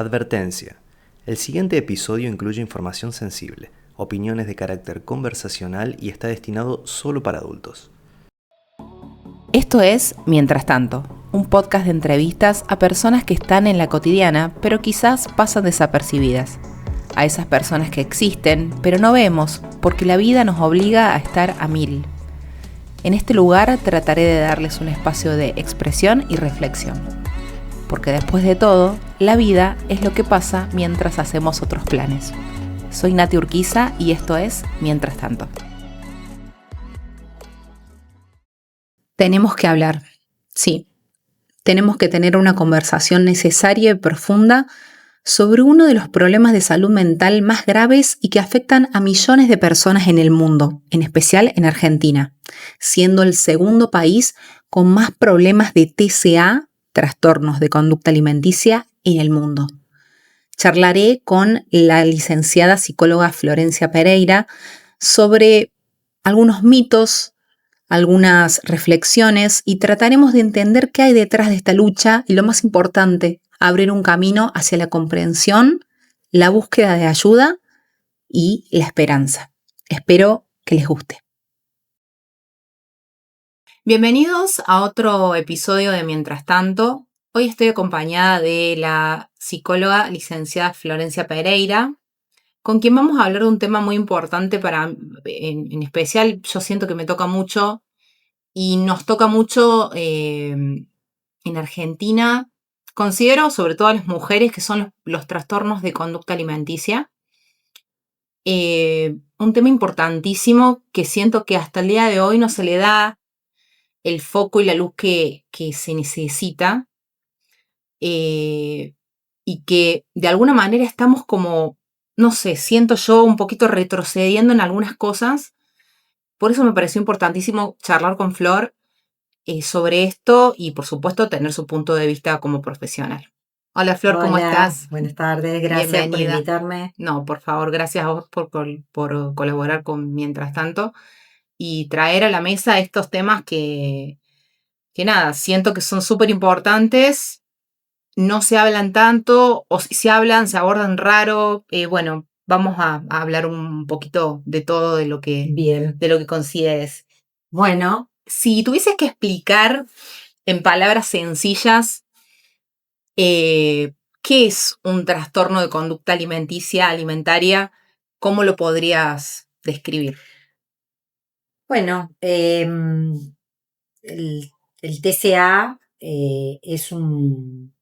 Advertencia. El siguiente episodio incluye información sensible, opiniones de carácter conversacional y está destinado solo para adultos. Esto es Mientras tanto, un podcast de entrevistas a personas que están en la cotidiana, pero quizás pasan desapercibidas. A esas personas que existen, pero no vemos, porque la vida nos obliga a estar a mil. En este lugar trataré de darles un espacio de expresión y reflexión. Porque después de todo, la vida es lo que pasa mientras hacemos otros planes. Soy Nati Urquiza y esto es Mientras tanto. Tenemos que hablar, sí. Tenemos que tener una conversación necesaria y profunda sobre uno de los problemas de salud mental más graves y que afectan a millones de personas en el mundo, en especial en Argentina, siendo el segundo país con más problemas de TCA, trastornos de conducta alimenticia, en el mundo. Charlaré con la licenciada psicóloga Florencia Pereira sobre algunos mitos, algunas reflexiones y trataremos de entender qué hay detrás de esta lucha y lo más importante, abrir un camino hacia la comprensión, la búsqueda de ayuda y la esperanza. Espero que les guste. Bienvenidos a otro episodio de Mientras tanto. Hoy estoy acompañada de la psicóloga licenciada Florencia Pereira, con quien vamos a hablar de un tema muy importante en especial yo siento que me toca mucho y nos toca mucho en Argentina. Considero sobre todo a las mujeres que son los trastornos de conducta alimenticia. Un tema importantísimo que siento que hasta el día de hoy no se le da el foco y la luz que se necesita. Y que de alguna manera estamos como, no sé, siento yo un poquito retrocediendo en algunas cosas. Por eso me pareció importantísimo charlar con Flor sobre esto y, por supuesto, tener su punto de vista como profesional. Hola, Flor, ¿cómo estás? Buenas tardes, gracias Bienvenida. por invitarme. No, por favor, gracias a vos por colaborar con Mientras tanto y traer a la mesa estos temas que nada, siento que son súper importantes, no se hablan tanto, o si se hablan, se abordan raro. Bueno, vamos a hablar un poquito de todo, de lo que consideres. Bueno, Si tuvieses que explicar en palabras sencillas, ¿qué es un trastorno de conducta alimentaria? ¿Cómo lo podrías describir? bueno, el TCA es un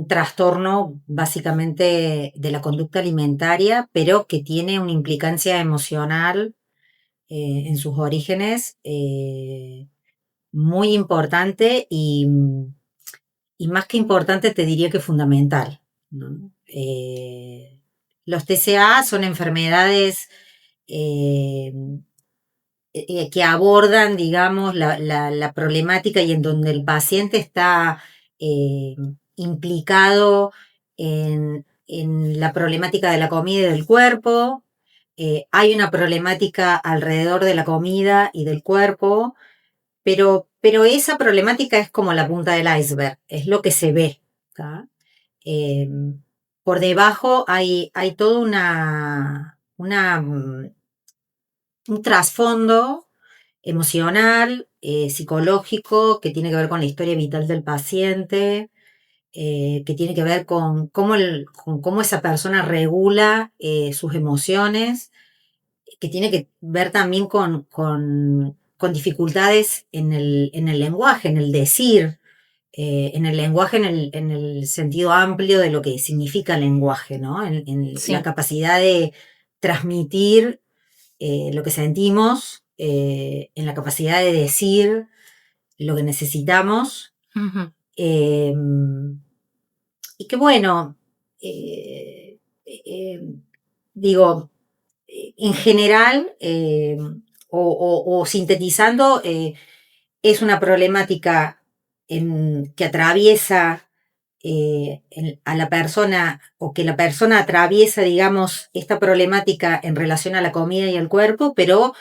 trastorno básicamente de la conducta alimentaria, pero que tiene una implicancia emocional en sus orígenes muy importante y más que importante te diría que fundamental, ¿no? Los TCA son enfermedades eh, que abordan, digamos, la problemática y en donde el paciente está eh, implicado en la problemática de la comida y del cuerpo. Hay una problemática alrededor de la comida y del cuerpo, pero esa problemática es como la punta del iceberg, es lo que se ve, ¿tá? Eh, por debajo hay todo un trasfondo emocional, psicológico, que tiene que ver con la historia vital del paciente, que tiene que ver con cómo esa persona regula sus emociones, que tiene que ver también con dificultades en el lenguaje, en el decir, en el lenguaje en el sentido amplio de lo que significa lenguaje, ¿no? Sí. La capacidad de transmitir lo que sentimos, en la capacidad de decir lo que necesitamos. Uh-huh. Y que bueno, digo, en general, o sintetizando, es una problemática que atraviesa a la persona, o que la persona atraviesa, digamos, esta problemática en relación a la comida y el cuerpo, pero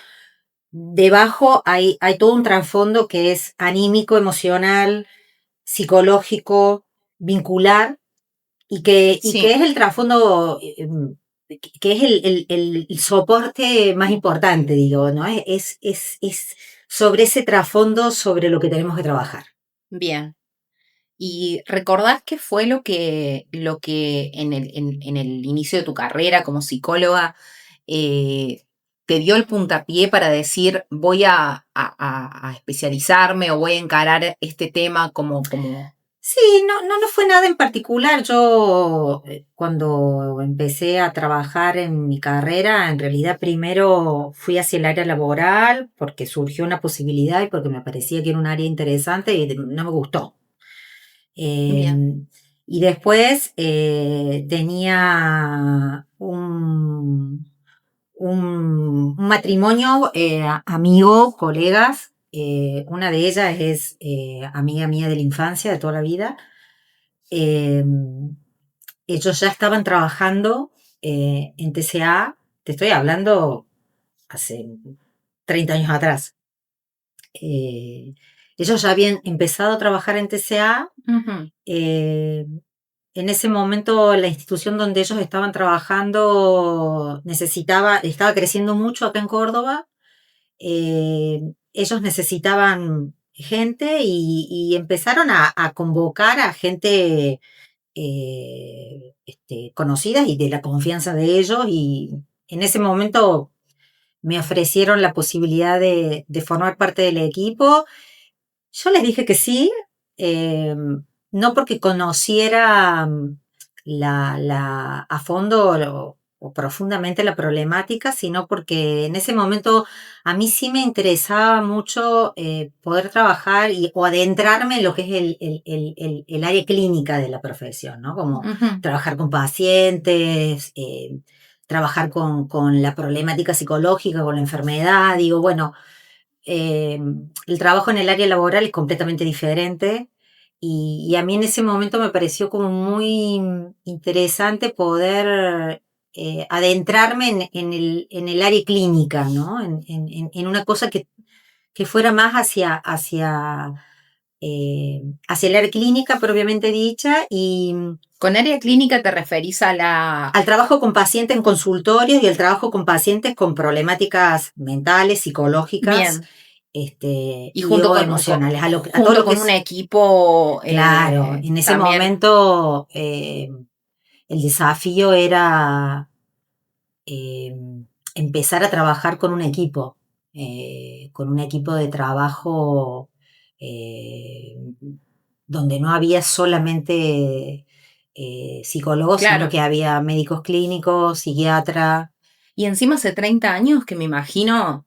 debajo hay todo un trasfondo que es anímico, emocional, psicológico, vincular, Y que Sí, es el trasfondo, que es el soporte más importante, digo, ¿no? Es sobre ese trasfondo sobre lo que tenemos que trabajar. bien. ¿Y recordás qué fue lo que en el inicio de tu carrera como psicóloga eh, te dio el puntapié para decir voy a especializarme o voy a encarar este tema como... Sí, no fue nada en particular. Yo cuando empecé a trabajar en mi carrera, en realidad primero fui hacia el área laboral porque surgió una posibilidad y porque me parecía que era un área interesante y no me gustó. Eh, Bien. y después tenía un matrimonio amigo, colegas. Una de ellas es amiga mía de la infancia, de toda la vida. Eh, Ellos ya estaban trabajando en TCA, te estoy hablando hace 30 años atrás. Eh, Ellos ya habían empezado a trabajar en TCA. Ujú. eh, en ese momento la institución donde ellos estaban trabajando estaba creciendo mucho acá en Córdoba. Ellos necesitaban gente y empezaron a convocar a gente conocida y de la confianza de ellos. Y en ese momento me ofrecieron la posibilidad de formar parte del equipo. Yo les dije que sí, eh, no porque conociera a fondo o profundamente la problemática, sino porque en ese momento a mí sí me interesaba mucho poder trabajar o adentrarme en lo que es el área clínica de la profesión, ¿no? Como Ujú. trabajar con pacientes, trabajar con la problemática psicológica, con la enfermedad. Digo, bueno, eh, el trabajo en el área laboral es completamente diferente y a mí en ese momento me pareció como muy interesante poder adentrarme en el área clínica, ¿no? En una cosa que fuera más hacia el área clínica propiamente dicha y Con área clínica te referís a la... al trabajo con pacientes en consultorios y al trabajo con pacientes con problemáticas mentales, psicológicas, Bien. Y y o emocionales, a todo junto lo que con un es, equipo claro, en ese también. momento el desafío era eh, empezar a trabajar con un equipo de trabajo eh, donde no había solamente psicólogos, sino Claro. que había médicos clínicos, psiquiatra. Y encima hace 30 años que me imagino,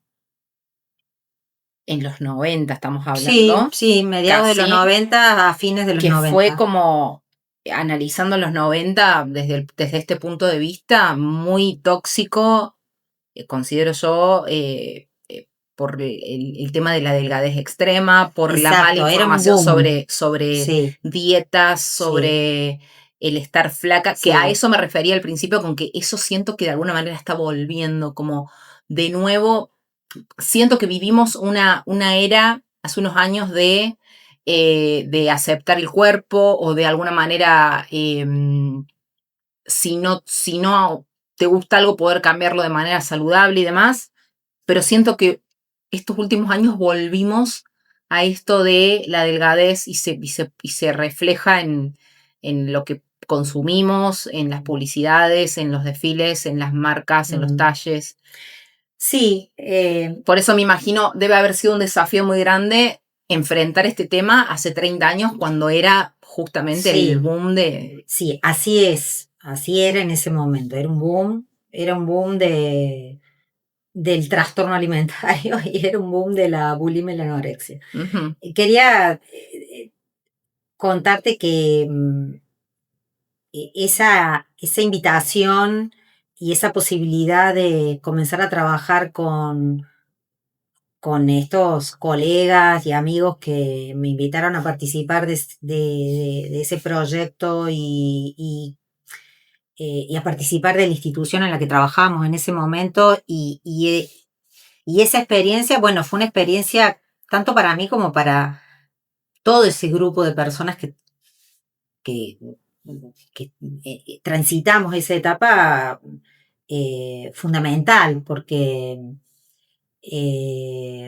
en los 90 estamos Sí, hablando, sí, mediados de los casi, 90 a fines de los que fue 90. como, analizando los 90 desde este punto de vista, muy tóxico, considero yo, por el tema de la delgadez extrema, por la mala Exacto, era un información boom. sobre Sí, dietas, sí, sobre el estar flaca, que a sí. eso me refería al principio, con que eso siento que de alguna manera está volviendo como de nuevo. Siento que vivimos una era hace unos años de aceptar el cuerpo o de alguna manera, si no te gusta algo, poder cambiarlo de manera saludable y demás, pero siento que estos últimos años volvimos a esto de la delgadez y se refleja en lo que consumimos, en las publicidades, en los desfiles, en las marcas, en los Mm. talles. Sí, Por eso me imagino, debe haber sido un desafío muy grande enfrentar este tema hace 30 años cuando era justamente el sí, boom de... sí, así es, así era en ese momento, era un boom del trastorno alimentario y era un boom de la bulimia y la anorexia. Ujú. Quería contarte que esa invitación y esa posibilidad de comenzar a trabajar con estos colegas y amigos que me invitaron a participar de ese proyecto y a participar de la institución en la que trabajamos en ese momento y esa experiencia, bueno, fue una experiencia tanto para mí como para todo ese grupo de personas que que transitamos esa etapa fundamental, porque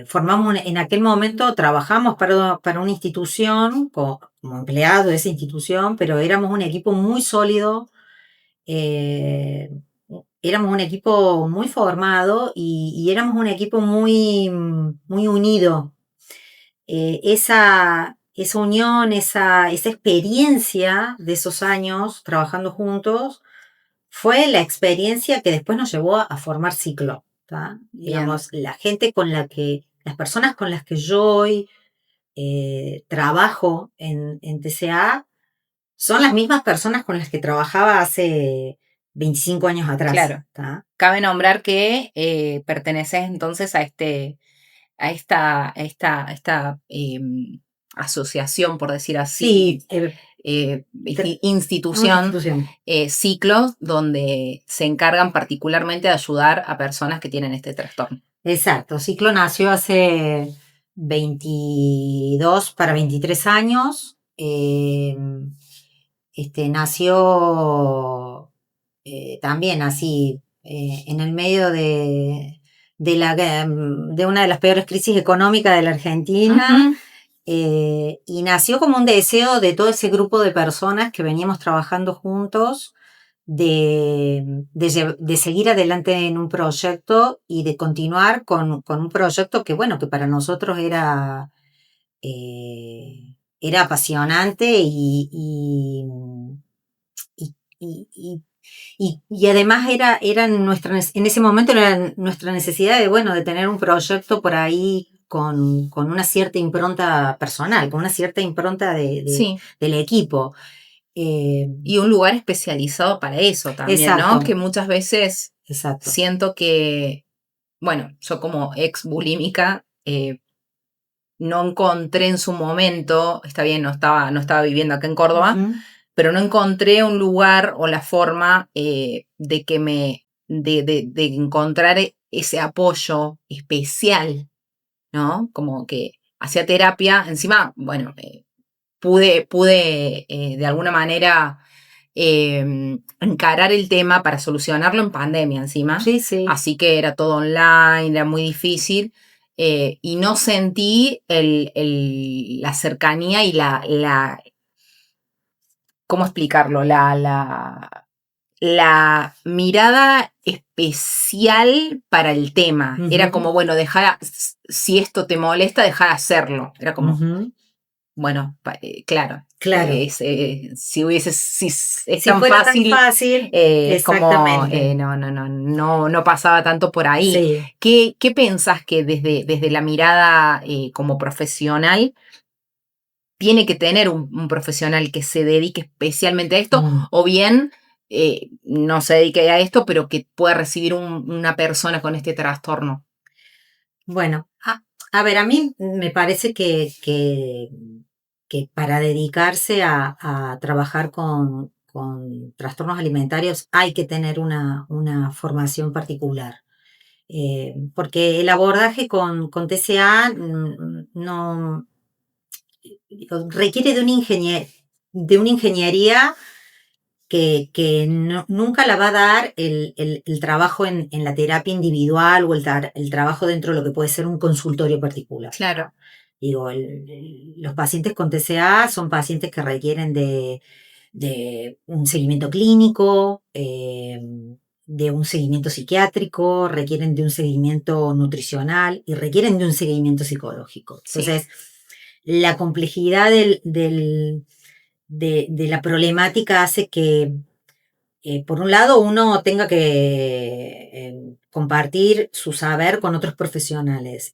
formamos en aquel momento, trabajamos para una institución como empleado de esa institución, pero éramos un equipo muy sólido, eh, éramos un equipo muy formado y éramos un equipo muy unido. Esa unión, esa experiencia de esos años trabajando juntos fue la experiencia que después nos llevó a formar Ciclo. Digamos, las personas con las que yo hoy trabajo en TCA son las mismas personas con las que trabajaba hace 25 años atrás. Claro. ¿tá? Cabe nombrar que perteneces entonces a esta asociación, por decir así, institución, Ciclos, donde se encargan particularmente de ayudar a personas que tienen este trastorno. Exacto, Ciclo nació hace 22 para 23 años. Nació también así, en el medio de una de las peores crisis económicas de la Argentina. Y nació como un deseo de todo ese grupo de personas que veníamos trabajando juntos de seguir adelante en un proyecto y de continuar con un proyecto que, bueno, que para nosotros era apasionante y además en ese momento era nuestra necesidad de tener un proyecto por ahí con una cierta impronta personal, con una cierta impronta del equipo. Y un lugar especializado para eso también, exacto. ¿no? Que muchas veces exacto. siento que, bueno, yo como ex bulímica, no encontré en su momento, está bien, no estaba viviendo acá en Córdoba, pero no encontré un lugar o la forma de encontrar ese apoyo especial, ¿no? Como que hacía terapia, encima, bueno, pude de alguna manera encarar el tema para solucionarlo en pandemia encima. Sí, sí. Así que era todo online, era muy difícil. Y no sentí la cercanía y ¿cómo explicarlo? La mirada especial para el tema. Era como, bueno, si esto te molesta, deja de hacerlo. Era como, bueno, claro. Si es tan fácil, es como, no pasaba tanto por ahí. Sí. ¿Qué pensás que desde la mirada como profesional tiene que tener un profesional que se dedique especialmente a esto, o bien no se dedique a esto, pero que pueda recibir una persona con este trastorno? Bueno, a ver, a mí me parece que para dedicarse a trabajar con trastornos alimentarios hay que tener una formación particular. Porque el abordaje con TCA no requiere de una ingeniería que nunca la va a dar el trabajo en la terapia individual o el trabajo dentro de lo que puede ser un consultorio particular. Claro. Digo, los pacientes con TCA son pacientes que requieren de un seguimiento clínico, de un seguimiento psiquiátrico, requieren de un seguimiento nutricional y requieren de un seguimiento psicológico. Entonces, la complejidad de la problemática hace que, por un lado, uno tenga que compartir su saber con otros profesionales.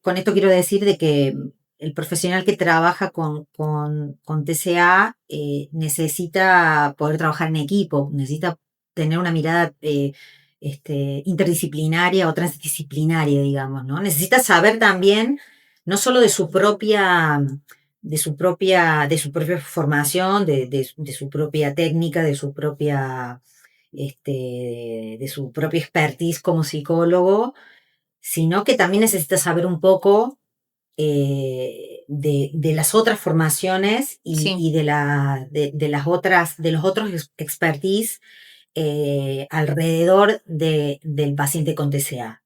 Con esto quiero decir de que el profesional que trabaja con TCA necesita poder trabajar en equipo, necesita tener una mirada interdisciplinaria o transdisciplinaria, digamos, ¿no? Necesita saber también, no solo de su propia formación, de su propia técnica, de su propia expertise como psicólogo, sino que también necesita saber un poco de las otras formaciones y de los otros expertise alrededor del paciente con TCA.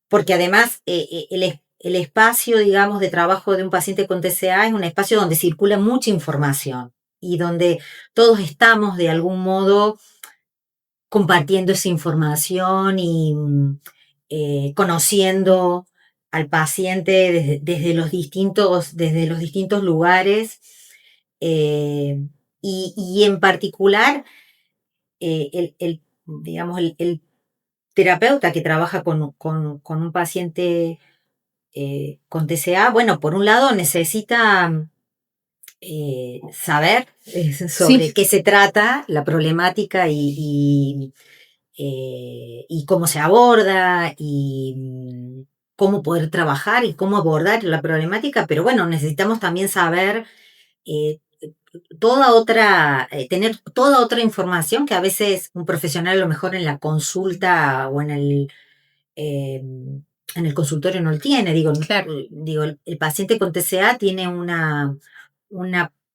Porque además el espacio, digamos, de trabajo de un paciente con TCA es un espacio donde circula mucha información y donde todos estamos de algún modo compartiendo esa información y conociendo al paciente desde los distintos lugares y en particular digamos, el terapeuta que trabaja con un paciente con TCA, bueno, por un lado necesita saber sobre qué se trata la problemática y cómo se aborda y cómo poder trabajar y cómo abordar la problemática, pero bueno, necesitamos también saber tener toda otra información que a veces un profesional a lo mejor en la consulta o en el consultorio no lo tiene. Digo, el paciente con TCA tiene una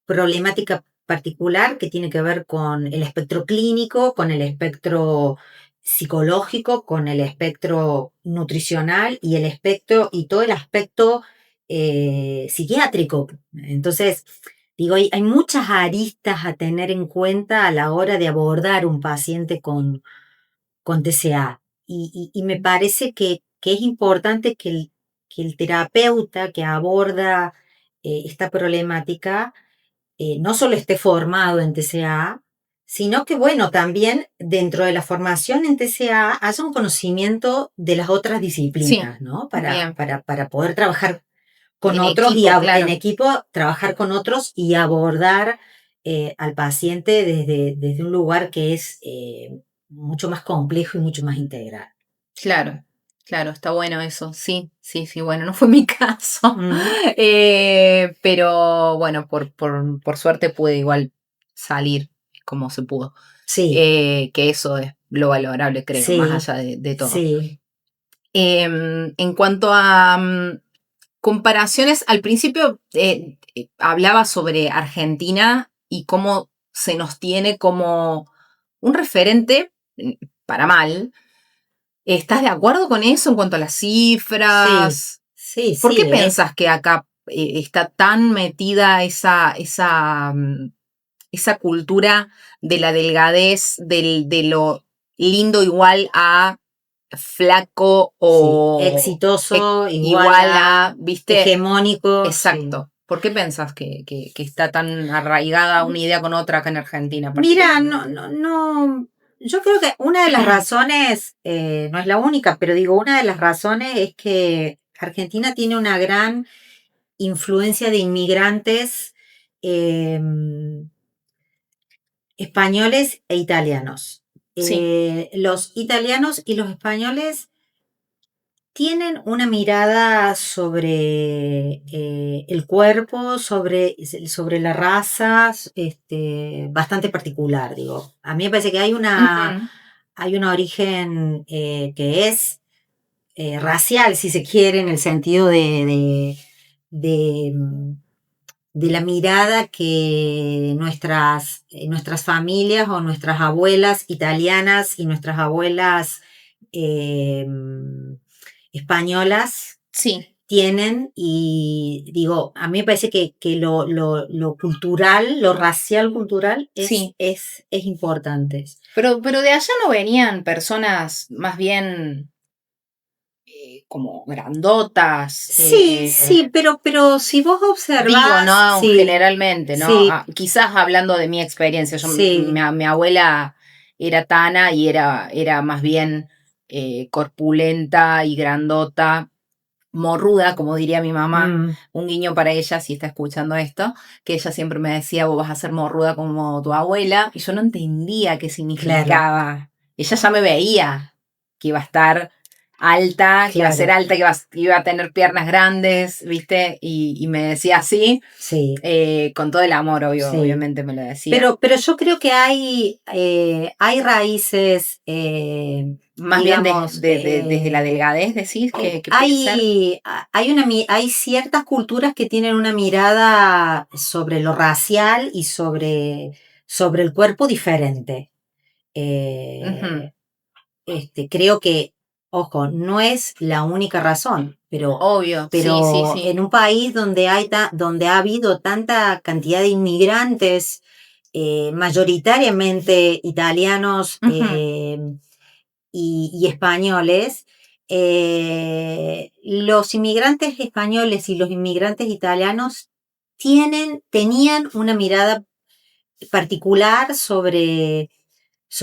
problemática particular que tiene que ver con el espectro clínico, con el espectro psicológico, con el espectro nutricional y todo el aspecto psiquiátrico. Entonces, digo, hay muchas aristas a tener en cuenta a la hora de abordar un paciente con TCA. Y me parece que es importante que el terapeuta que aborda esta problemática no solo esté formado en TCA, sino que, bueno, también dentro de la formación en TCA haya un conocimiento de las otras disciplinas, ¿no? Para poder trabajar con en otros equipo, en equipo, trabajar con otros y abordar al paciente desde un lugar que es mucho más complejo y mucho más integral. Claro, está bueno eso. Sí, bueno, no fue mi caso. Pero bueno, por suerte pude igual salir como se pudo. Sí. Que eso es lo valorable, creo, Sí. más allá de todo. Sí. En cuanto a comparaciones, al principio hablaba sobre Argentina y cómo se nos tiene como un referente, para mal. ¿Estás de acuerdo con eso en cuanto a las cifras? Sí. ¿Por qué pensás que acá está tan metida esa cultura de la delgadez, de lo lindo igual a flaco o exitoso, igual a, ¿viste? Hegemónico? Exacto. Sí. ¿Por qué pensás que está tan arraigada una idea con otra acá en Argentina? Mira, no. Yo creo que una de las razones, no es la única, pero digo, una de las razones es que Argentina tiene una gran influencia de inmigrantes españoles e italianos. Sí. Los italianos y los españoles tienen una mirada sobre el cuerpo, sobre la raza, bastante particular, digo. A mí me parece que hay un origen que es racial, si se quiere, en el sentido de la mirada que nuestras familias o nuestras abuelas italianas y nuestras abuelas españolas tienen, y digo, a mí me parece que lo cultural, lo racial cultural es importante. Pero de allá no venían personas más bien como grandotas. Sí, pero si vos observás... Digo, ¿no? Generalmente, ¿no? Sí. Quizás hablando de mi experiencia, mi abuela era tana y era más bien corpulenta y grandota, morruda, como diría mi mamá. Un guiño para ella, si está escuchando esto, que ella siempre me decía, vos vas a ser morruda como tu abuela, y yo no entendía qué significaba. Claro. Ella ya me veía que iba a estar alta, que iba a Claro. ser alta, que iba a tener piernas grandes, ¿viste? Y me decía así, Sí. con todo el amor, Sí. obviamente me lo decía. Pero yo creo que hay raíces, Más digamos, bien desde la delgadez, decís, que puede ser. hay ciertas culturas que tienen una mirada sobre lo racial y sobre el cuerpo diferente. Ujú. Creo que, ojo, no es la única razón, Obvio, pero sí. en un país donde ha habido tanta cantidad de inmigrantes, mayoritariamente italianos, Ujú. y españoles, los inmigrantes españoles y los inmigrantes italianos tenían una mirada particular sobre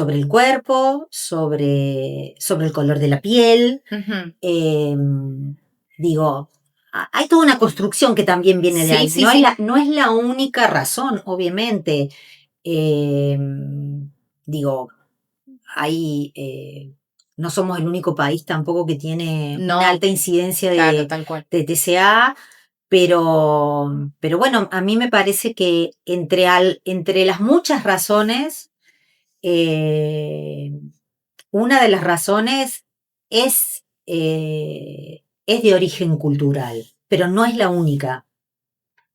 el cuerpo, sobre el color de la piel. Ujú. Digo, hay toda una construcción que también viene de ahí. Sí, sí. No es la única razón, obviamente. Eh, Digo, hay, no somos el único país tampoco que tiene una No, alta incidencia claro, tal cual. de TCA, pero bueno, a mí me parece que entre las muchas razones, eh, una de las razones es de origen cultural, pero no es la única.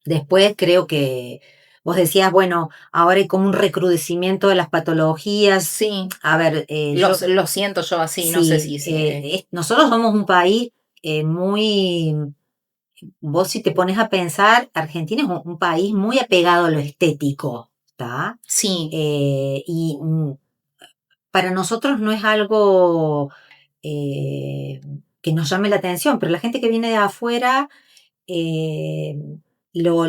Después creo que vos decías, bueno, ahora hay como un recrudecimiento de las patologías. Sí, A ver, lo siento yo así, no sé sí, si nosotros somos un país vos si te pones a pensar, Argentina es un país muy apegado a lo estético, ¿está? sí, Y para nosotros no es algo eh, que nos llame la atención, pero la gente que viene de afuera eh, lo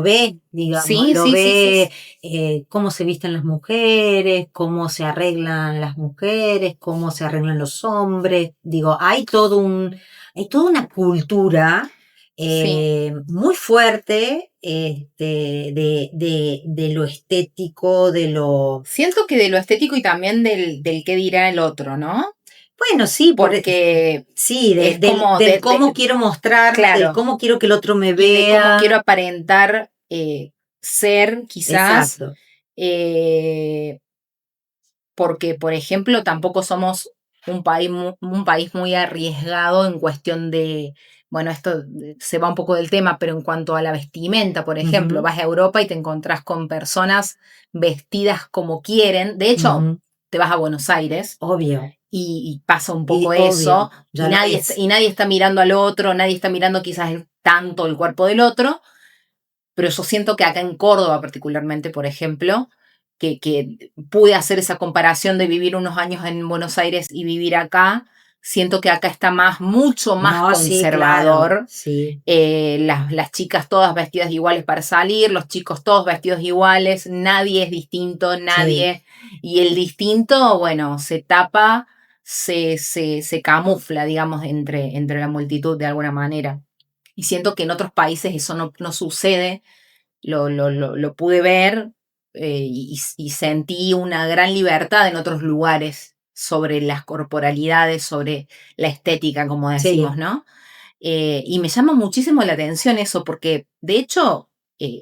ve, digamos, lo sí. ve cómo se visten las mujeres, cómo se arreglan las mujeres, cómo se arreglan los hombres. Digo, hay toda una cultura Sí. muy fuerte de lo estético, de lo... Siento que de lo estético y también del qué dirá el otro, ¿no? Bueno, sí, Porque sí, es como del cómo quiero mostrarme, del claro, cómo quiero que el otro me y de cómo quiero vea. aparentar ser, quizás, Exacto. eh, porque, por ejemplo, tampoco somos un país muy arriesgado en cuestión de, bueno, esto se va un poco del tema, pero en cuanto a la vestimenta, por ejemplo, Ujú, vas a Europa y te encontrás con personas vestidas como quieren. De hecho, ujú. te vas a Buenos Aires Obvio, y pasa un y poco eso, obvio, ya lo es. y nadie está mirando al otro, nadie está mirando quizás tanto el cuerpo del otro, pero yo siento que acá en Córdoba particularmente, por ejemplo, que pude hacer esa comparación de vivir unos años en Buenos Aires y vivir acá, siento que acá está mucho más No, sí, claro, conservador. sí, Las chicas todas vestidas iguales para salir, los chicos todos vestidos iguales, nadie es distinto, sí, nadie. Y el distinto, bueno, se tapa, se camufla, digamos, entre la multitud de alguna manera. Y siento que en otros países eso no sucede, lo pude ver y sentí una gran libertad en otros lugares sobre las corporalidades, sobre la estética, como decimos, sí, ¿no? Y me llama muchísimo la atención eso, porque de hecho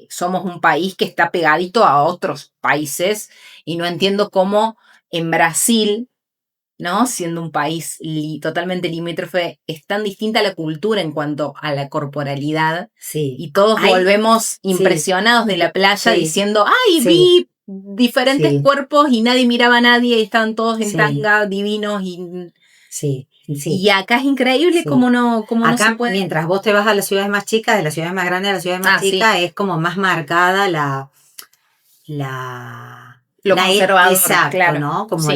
somos un país que está pegadito a otros países y no entiendo cómo en Brasil, ¿no? Siendo un país totalmente limítrofe, es tan distinta la cultura en cuanto a la corporalidad sí. y todos Hay, volvemos sí, impresionados de la playa sí, diciendo, ay, sí, vi diferentes sí, cuerpos y nadie miraba a nadie y estaban todos en sí, tanga divinos y sí, acá es increíble sí. cómo no se Acá, puede. mientras vos te vas a las ciudades más chicas, de las ciudades más grandes a las ciudades más Ah, sí, chicas, es como más marcada la, lo conservador, exacto, claro, ¿no? Como sí,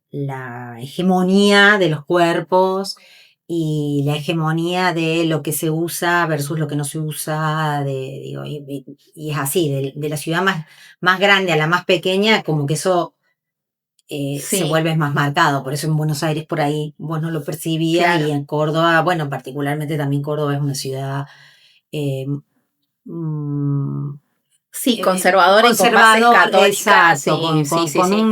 la hegemonía de los cuerpos y la hegemonía de lo que se usa versus lo que no se usa, digo, y es así, de la ciudad más grande a la más pequeña, como que eso se sí, vuelve más marcado. Por eso en Buenos Aires por ahí vos no lo percibías y claro. en Córdoba, bueno, particularmente también Córdoba es una ciudad eh, mm, Sí, conservadora y con bases conservador, católicas, exacto, sí, sí, sí, sí.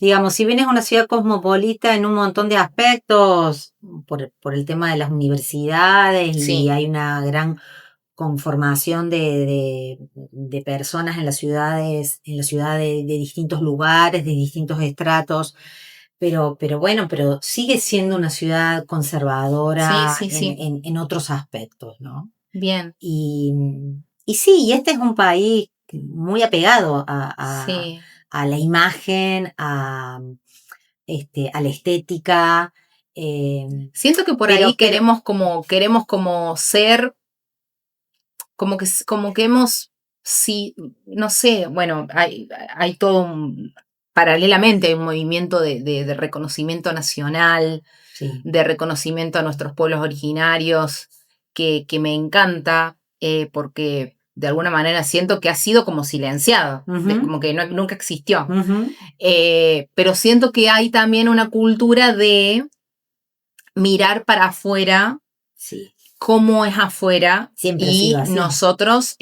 digamos, si bien es una ciudad cosmopolita en un montón de aspectos, por el tema de las universidades Sí. y hay una gran conformación de personas en las ciudades, de distintos lugares, de distintos estratos, pero bueno, pero sigue siendo una ciudad Sí, conservadora sí, sí. en otros aspectos, ¿no? Bien. Y, y sí, y este es un país muy apegado Sí. a la imagen, a la estética, Siento que por ahí pero queremos como ser, como que hemos, sí, no sé, bueno, hay todo paralelamente un movimiento de reconocimiento nacional, sí. de reconocimiento a nuestros pueblos originarios, que me encanta, porque de alguna manera siento que ha sido como silenciado, Ujú, como que nunca existió. ujú, Pero siento que hay también una cultura de mirar para afuera sí, cómo es afuera siempre ha sido y así. nosotros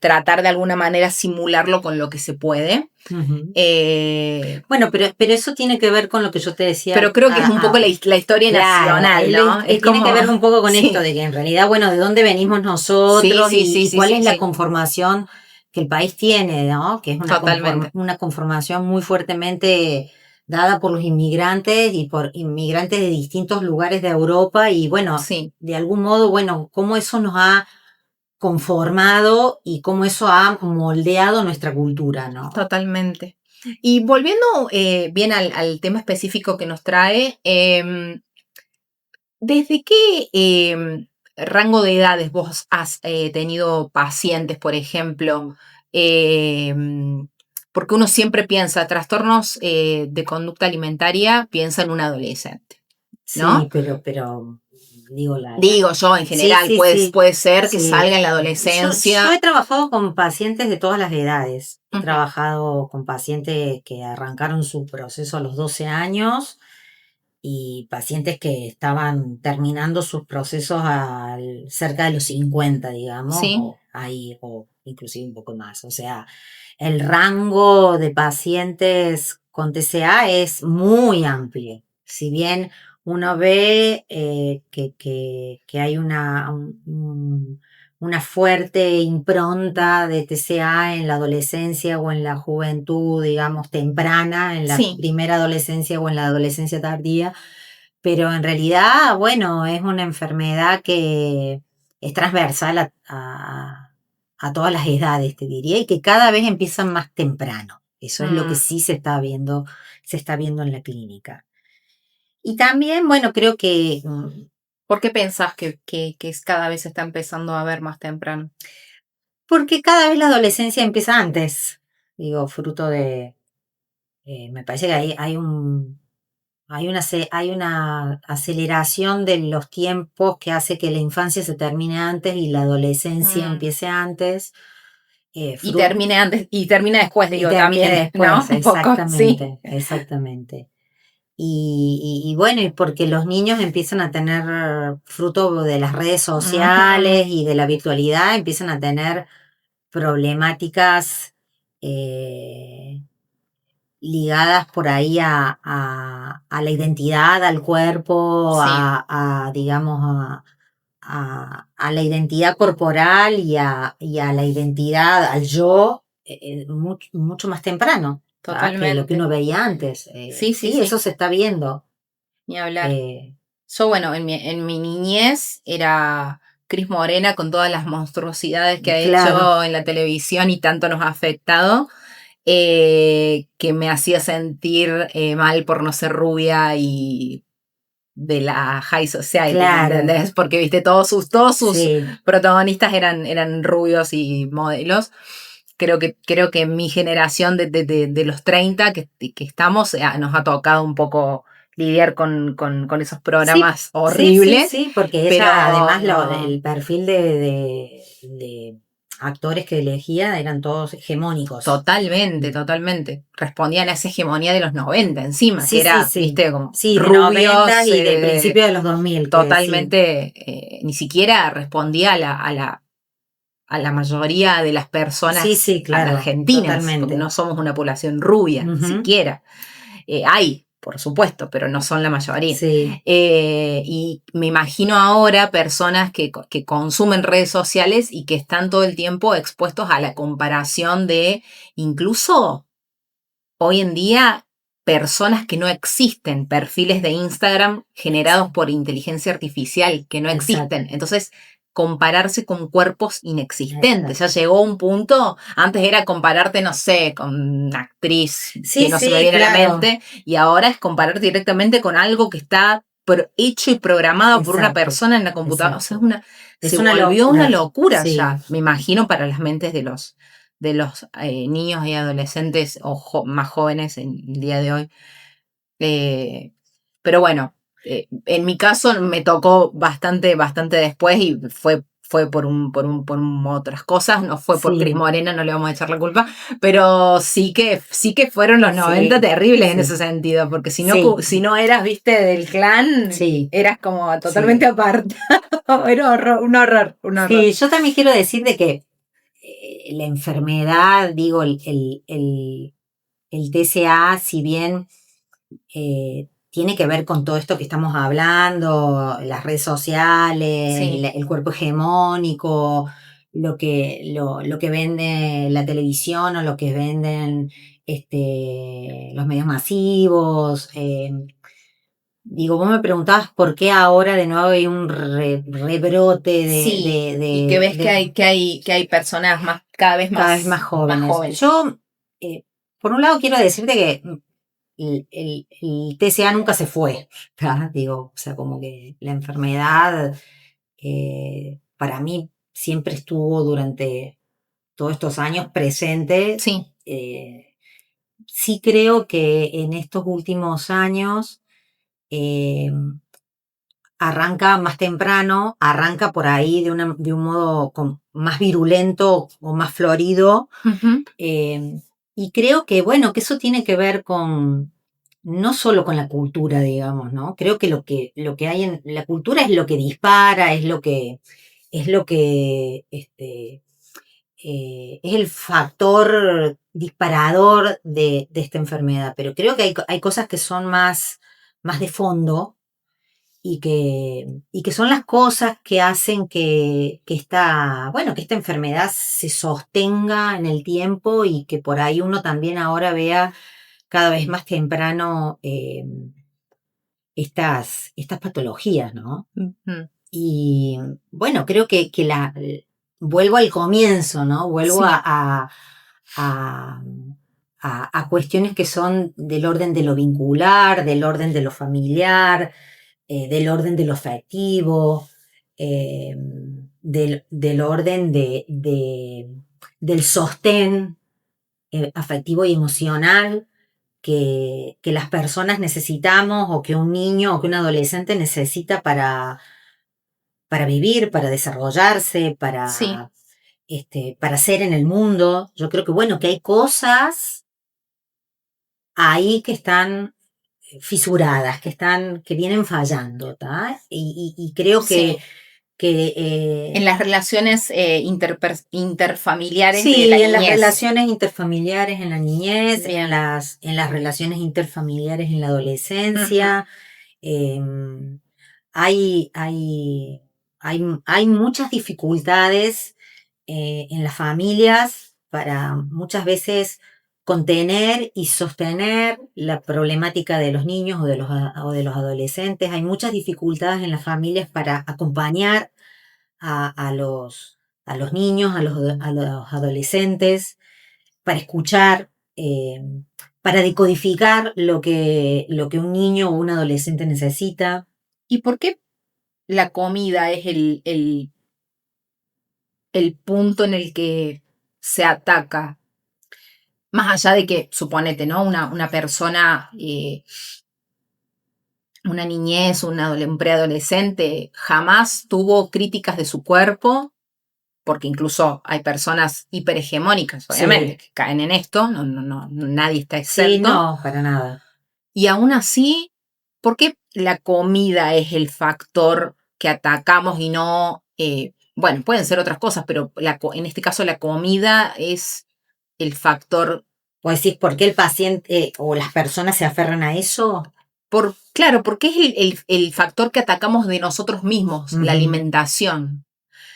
tratar de alguna manera simularlo con lo que se puede. Ujú. Eh, Bueno, pero eso tiene que ver con lo que yo te decía. pero creo que es un poco la historia Claro, nacional, ¿no? Es tiene que como, ver un poco con esto, sí, de que en realidad, bueno, de dónde venimos sí, nosotros sí, sí, y sí, cuál sí, es la sí, conformación que el país tiene, ¿no? Que es totalmente. una conformación muy fuertemente dada por los inmigrantes y por inmigrantes de distintos lugares de Europa y bueno, Sí, de algún modo, bueno, cómo eso nos ha conformado y cómo eso ha moldeado nuestra cultura, ¿no? totalmente. Y volviendo bien al tema específico que nos trae, ¿desde qué rango de edades vos has tenido pacientes, por ejemplo? Em, Porque uno siempre piensa, trastornos de conducta alimentaria, piensa en un adolescente, ¿no? Sí, pero digo, Digo yo, en sí, general, sí, sí, puede ser que sí. salga en la Yo he adolescencia. trabajado con pacientes de todas las edades. He Ujú. trabajado con pacientes que arrancaron su proceso a los 12 años y pacientes que estaban terminando sus procesos cerca de los 50, digamos, Sí, o ahí, o inclusive un poco más. O sea, el rango de pacientes con TCA es muy amplio. Si bien uno ve que hay una fuerte impronta de TCA en la adolescencia o en la juventud, digamos, temprana, en la sí. primera adolescencia o en la adolescencia tardía, pero en realidad, bueno, es una enfermedad que es transversal a todas las edades, te diría, y que cada vez empiezan más temprano. Eso es lo que Mm. sí se está viendo en la clínica. Y también, bueno, creo que ¿Por qué pensás que cada vez se está empezando a ver más temprano? porque cada vez la adolescencia empieza antes, digo, fruto de, me parece que hay una aceleración de los tiempos que hace que la infancia se termine antes y la adolescencia Mm. empiece antes. Y termine antes, y termina después, Y digo, termine también, ¿no? después, Un poco, sí. exactamente, exactamente. Y bueno, y porque los niños empiezan a tener fruto de las redes Ujú. sociales y de la virtualidad, empiezan a tener problemáticas eh, ligadas por ahí a la identidad, al cuerpo, Sí, digamos, a la identidad corporal y a la identidad, al yo, mucho más temprano, que lo que totalmente. uno veía antes. Sí, sí, Sí, sí, eso se está viendo. ni hablar. Eh, Yo, bueno, en mi niñez era Cris Morena con todas las monstruosidades que ha claro, hecho en la televisión y tanto nos ha afectado, que me hacía sentir mal por no ser rubia y de la high society, ¿me claro, entendés? Porque, viste, todos sus sí. protagonistas eran rubios y modelos. Creo que mi generación de los 30 que estamos, nos ha tocado un poco lidiar con esos Sí, programas sí, sí, horribles, sí, porque pero ella, además, el perfil de actores que elegía eran todos hegemónicos. totalmente, totalmente. Respondían a esa hegemonía de los 90 encima, que Sí, sí, era, sí. viste, como Sí, de 90 rubios, y de principio de los 2000 que sí. totalmente, ni siquiera respondía a la mayoría de las Sí, personas sí, claro, argentinas, porque no totalmente. somos una población rubia, Ujú. siquiera. Hay, por supuesto, pero no son la mayoría. Sí. Y me imagino ahora personas que consumen redes sociales y que están todo el tiempo expuestos a la comparación de incluso hoy en día personas que no existen, perfiles de Instagram generados por inteligencia artificial que no Exacto. existen. Entonces, compararse con cuerpos inexistentes. Exacto. Ya llegó un punto, antes era compararte, no sé, con una actriz Sí, que no se me sí, viene a la claro. mente, y ahora es compararte directamente con algo que está hecho y programado por una Exacto. persona en la computadora. O sea, Exacto. se Es una volvió una locura Sí. ya, me imagino, para las mentes de los niños y adolescentes o más jóvenes en el día de hoy. Pero bueno, en mi caso me tocó bastante después y fue por otras cosas, no fue por Cris Sí. Morena, no le vamos a echar la culpa, pero sí que fueron los 90 Sí, terribles en sí. ese sentido, porque si no, Sí. si no eras, viste, del clan, Sí. eras como totalmente Sí. apartado, era un horror. Sí, yo también quiero decir de que la enfermedad, digo, el TCA, si bien tiene que ver con todo esto que estamos hablando, las redes sociales, Sí. el cuerpo hegemónico, lo que vende la televisión o lo que venden los medios masivos. Digo, vos me preguntabas por qué ahora de nuevo hay un rebrote Sí, y que ves que hay personas cada vez cada vez más jóvenes. Yo, por un lado, quiero decirte que el TCA nunca se fue, ¿tá? Digo, o sea, como que la enfermedad para mí siempre estuvo durante todos estos años presente. Sí. Sí creo que en estos últimos años arranca más temprano, arranca por ahí de un modo más virulento o más florido. Uh-huh. Y creo que, bueno, que eso tiene que ver con, no solo con la cultura, digamos, ¿no? Creo que lo que hay en la cultura es lo que dispara, es lo que es el factor disparador de esta enfermedad. Pero creo que hay cosas que son más de fondo y que son las cosas que hacen que esta enfermedad se sostenga en el tiempo y que por ahí uno también ahora vea cada vez más temprano estas patologías, ¿no? Uh-huh. Y bueno, creo que vuelvo al comienzo, ¿no? Vuelvo Sí. a cuestiones que son del orden de lo vincular, del orden de lo familiar, del orden de lo afectivo, del orden del sostén afectivo y emocional que las personas necesitamos o que un niño o que un adolescente necesita para vivir, para desarrollarse, Sí. para ser en el mundo. Yo creo que, bueno, que hay cosas ahí que están fisuradas, que vienen fallando, ¿tá? Y creo Sí. que En las relaciones interfamiliares sí, de la en las niñez. relaciones interfamiliares en la niñez, Bien. en las relaciones interfamiliares en la adolescencia. Uh-huh. Hay muchas dificultades en las familias para muchas veces contener y sostener la problemática de los niños o de los adolescentes. Hay muchas dificultades en las familias para acompañar a los niños, a los adolescentes, para escuchar, para decodificar lo que un niño o un adolescente necesita. ¿Y por qué la comida es el punto en el que se ataca? Más allá de que, suponete, ¿no? Una persona, una niñez, un preadolescente, jamás tuvo críticas de su cuerpo, porque incluso hay personas hiperhegemónicas, obviamente, que caen en esto, nadie está exento. Sí, no, para nada. Y aún así, ¿por qué la comida es el factor que atacamos y no, bueno, pueden ser otras cosas, pero en este caso la comida es el factor ¿Vos decís por qué el paciente o las personas se aferran a eso? Claro, porque es el factor que atacamos de nosotros mismos, la alimentación,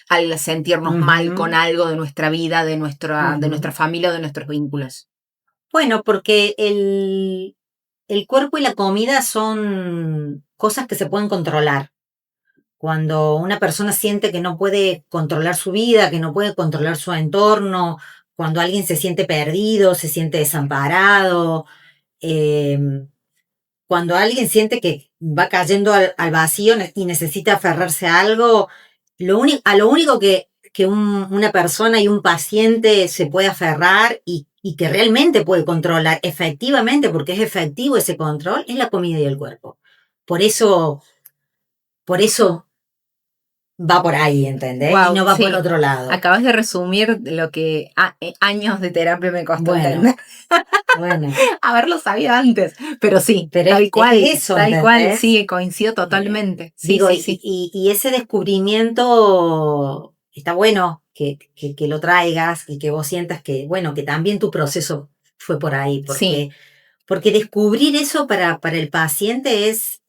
al sentirnos mal con algo de nuestra vida, de nuestra familia o de nuestros vínculos. Bueno, porque el cuerpo y la comida son cosas que se pueden controlar. Cuando una persona siente que no puede controlar su vida, que no puede controlar su entorno, cuando alguien se siente perdido, se siente desamparado, cuando alguien siente que va cayendo al vacío y necesita aferrarse a algo, a lo único que una persona y un paciente se puede aferrar y que realmente puede controlar efectivamente, porque es efectivo ese control, es la comida y el cuerpo. Por eso va por ahí, ¿entendés? Wow, y no va sí. por otro lado. Acabas de resumir lo que años de terapia me costó Bueno, entender. Haberlo sabido antes, pero sí, pero tal cual, eso, tal ¿entendés? cual, sí, coincido totalmente. Sí, Digo, sí. Y ese descubrimiento está bueno que lo traigas y que vos sientas que, bueno, que también tu proceso fue por ahí, porque descubrir eso para el paciente es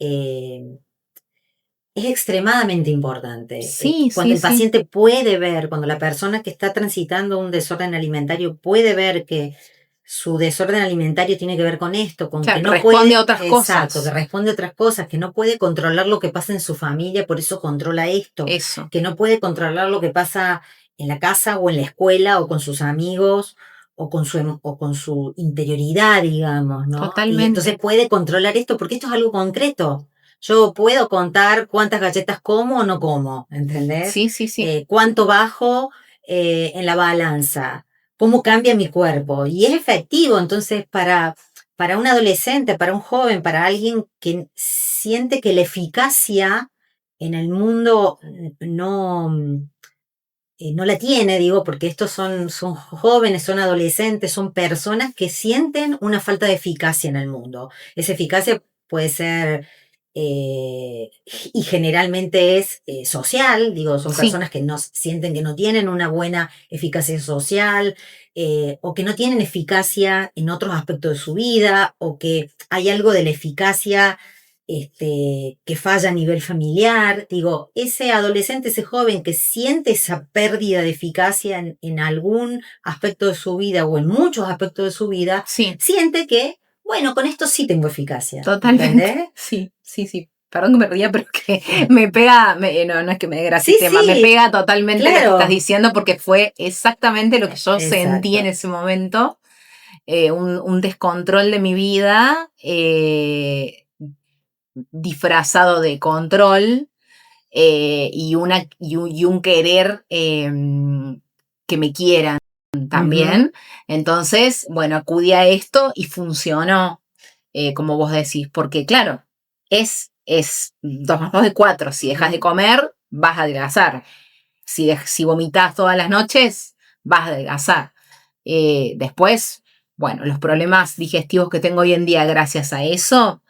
extremadamente importante. Sí, Cuando el sí. paciente puede ver, cuando la persona que está transitando un desorden alimentario puede ver que su desorden alimentario tiene que ver con esto, con que no responde puede, a otras exacto, cosas. que responde a otras cosas, que no puede controlar lo que pasa en su familia, por eso controla esto, Eso. que no puede controlar lo que pasa en la casa o en la escuela o con sus amigos o con su interioridad, digamos, ¿no? Totalmente. Y entonces puede controlar esto porque esto es algo concreto. Yo puedo contar cuántas galletas como o no como, ¿entendés? Sí. Cuánto bajo en la balanza, cómo cambia mi cuerpo. Y es efectivo, entonces, para un adolescente, para un joven, para alguien que siente que la eficacia en el mundo no la tiene, digo, porque estos son jóvenes, son adolescentes, son personas que sienten una falta de eficacia en el mundo. Esa eficacia puede ser, y generalmente es social, digo, son personas que no sienten que no tienen una buena eficacia social, o que no tienen eficacia en otros aspectos de su vida, o que hay algo de la eficacia que falla a nivel familiar. Digo, ese adolescente, ese joven que siente esa pérdida de eficacia en algún aspecto de su vida o en muchos aspectos de su vida, siente que, bueno, con esto sí tengo eficacia. Totalmente. ¿Entendés? Sí. Perdón que me ría, pero que me pega, no es que me dé gracia el tema, me pega totalmente lo que estás diciendo porque fue exactamente lo que yo sentí en ese momento, un descontrol de mi vida, disfrazado de control, y un querer que me quieran también. Entonces, bueno, acudí a esto y funcionó, como vos decís, porque claro, es 2 más 2 es 4. Si dejas de comer, vas a adelgazar. Si vomitas todas las noches, vas a adelgazar. Después, bueno, los problemas digestivos que tengo hoy en día gracias a eso,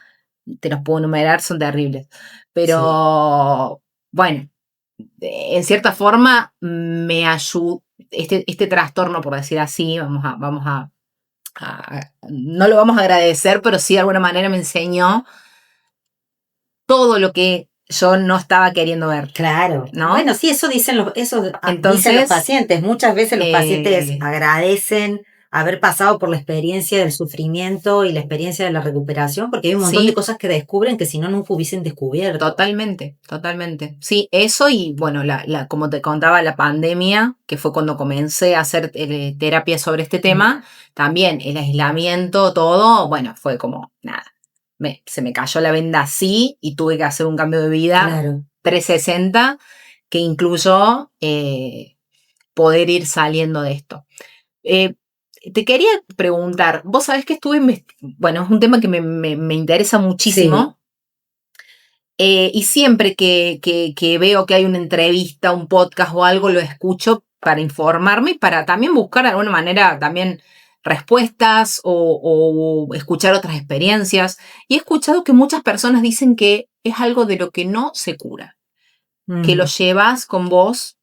te los puedo enumerar, son terribles. Pero, bueno, en cierta forma me ayudó, este trastorno, por decir así, vamos a no lo vamos a agradecer, pero sí de alguna manera me enseñó todo lo que yo no estaba queriendo ver. Claro. ¿No? Bueno, sí, eso dicen los pacientes. Muchas veces los pacientes agradecen haber pasado por la experiencia del sufrimiento y la experiencia de la recuperación, porque hay un montón de cosas que descubren que si no, nunca hubiesen descubierto. Totalmente. Sí, eso y bueno, como te contaba, la pandemia, que fue cuando comencé a hacer terapia sobre este tema, también el aislamiento, todo, bueno, fue como nada. Se me cayó la venda así y tuve que hacer un cambio de vida 360 que incluyó poder ir saliendo de esto. Te quería preguntar, vos sabés que bueno, es un tema que me interesa muchísimo. Y siempre que veo que hay una entrevista, un podcast o algo, lo escucho para informarme y para también buscar de alguna manera también respuestas o escuchar otras experiencias. Y he escuchado que muchas personas dicen que es algo de lo que no se cura, que lo llevas con vos.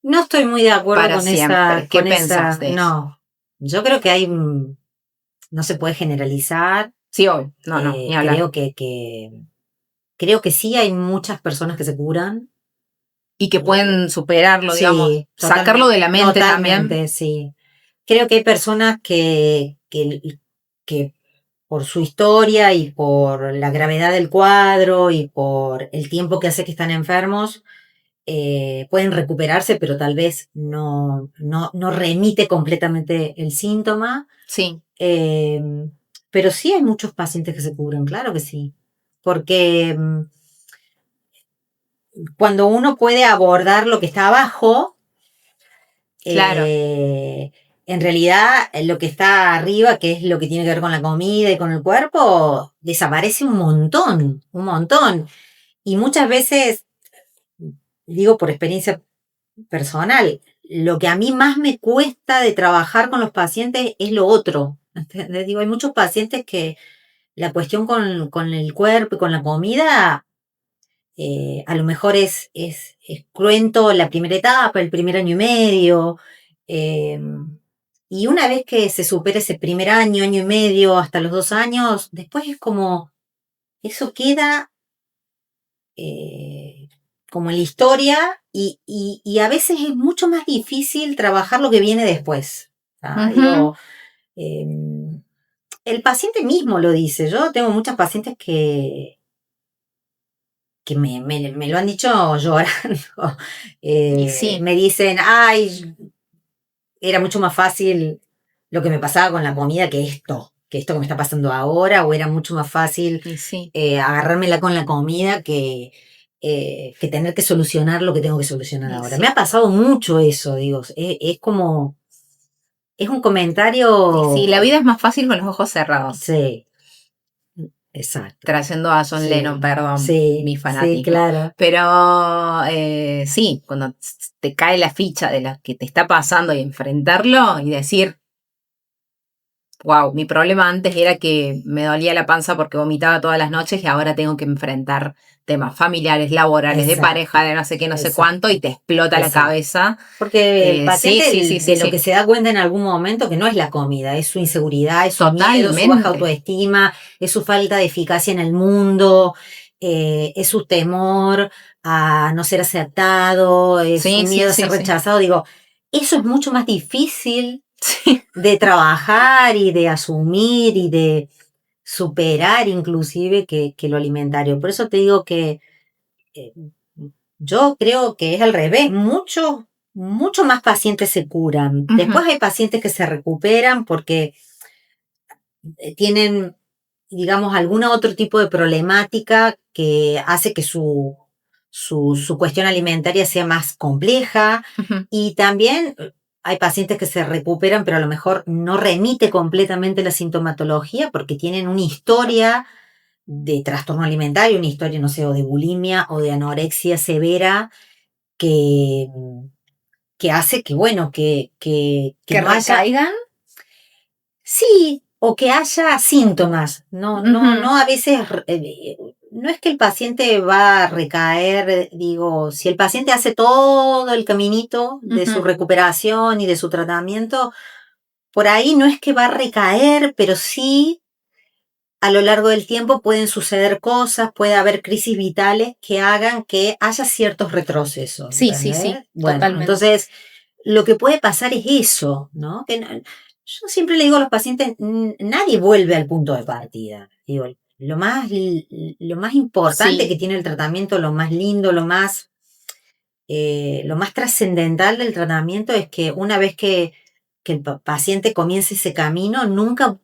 No estoy muy de acuerdo para con siempre. esa. ¿Qué pensás de eso? No. Yo creo que hay, no se puede generalizar. Sí, obvio. No, ni hablar. Creo que sí hay muchas personas que se curan. Y que pueden superarlo, Sí, digamos, sacarlo de la mente totalmente, también. Sí. Creo que hay personas que por su historia y por la gravedad del cuadro y por el tiempo que hace que están enfermos, pueden recuperarse, pero tal vez no remite completamente el síntoma. Sí. Pero sí hay muchos pacientes que se curan, claro que sí. Porque cuando uno puede abordar lo que está abajo, Claro. En realidad lo que está arriba, que es lo que tiene que ver con la comida y con el cuerpo, desaparece un montón, un montón. Y muchas veces, digo por experiencia personal, lo que a mí más me cuesta de trabajar con los pacientes es lo otro. ¿Entendés? Digo, hay muchos pacientes que la cuestión con el cuerpo y con la comida, a lo mejor es cruento la primera etapa, el primer año y medio. eh, y una vez que se supera ese primer año, año y medio, hasta los 2 años, después es como, eso queda como en la historia y a veces es mucho más difícil trabajar lo que viene después. Digo, el paciente mismo lo dice. Yo tengo muchas pacientes que me lo han dicho llorando. Sí. Me dicen, ay, era mucho más fácil lo que me pasaba con la comida que esto que me está pasando ahora, o era mucho más fácil Sí. Agarrármela con la comida que tener que solucionar lo que tengo que solucionar ahora. Me ha pasado mucho eso, digo, es como, es un comentario. Sí, la vida es más fácil con los ojos cerrados. Sí. Exacto. Trayendo a John Lennon, perdón, mi fanático. Sí, claro. Pero sí, cuando te cae la ficha de lo que te está pasando y enfrentarlo y decir, wow, mi problema antes era que me dolía la panza porque vomitaba todas las noches y ahora tengo que enfrentar temas familiares, laborales, de pareja, de no sé qué, no sé cuánto, y te explota la cabeza. Porque el paciente lo que se da cuenta en algún momento que no es la comida, es su inseguridad, es su miedo, su baja autoestima, es su falta de eficacia en el mundo, es su temor a no ser aceptado, es su miedo a ser rechazado. Digo, eso es mucho más difícil de trabajar y de asumir y de superar inclusive que lo alimentario. Por eso te digo que yo creo que es al revés. Mucho más pacientes se curan. Después hay pacientes que se recuperan porque tienen, digamos, algún otro tipo de problemática que hace que su cuestión alimentaria sea más compleja. Y también hay pacientes que se recuperan, pero a lo mejor no remite completamente la sintomatología porque tienen una historia de trastorno alimentario, una historia, no sé, o de bulimia o de anorexia severa que hace que, bueno, que no recaigan. Sí, o que haya síntomas. No, a veces, no es que el paciente va a recaer, digo, si el paciente hace todo el caminito de su recuperación y de su tratamiento, por ahí no es que va a recaer, pero sí a lo largo del tiempo pueden suceder cosas, puede haber crisis vitales que hagan que haya ciertos retrocesos. Sí, Bueno, totalmente. Entonces, lo que puede pasar es eso, ¿no? Yo siempre le digo a los pacientes, nadie vuelve al punto de partida. Digo, lo más importante que tiene el tratamiento, lo más lindo, lo más trascendental del tratamiento es que una vez que el paciente comience ese camino, nunca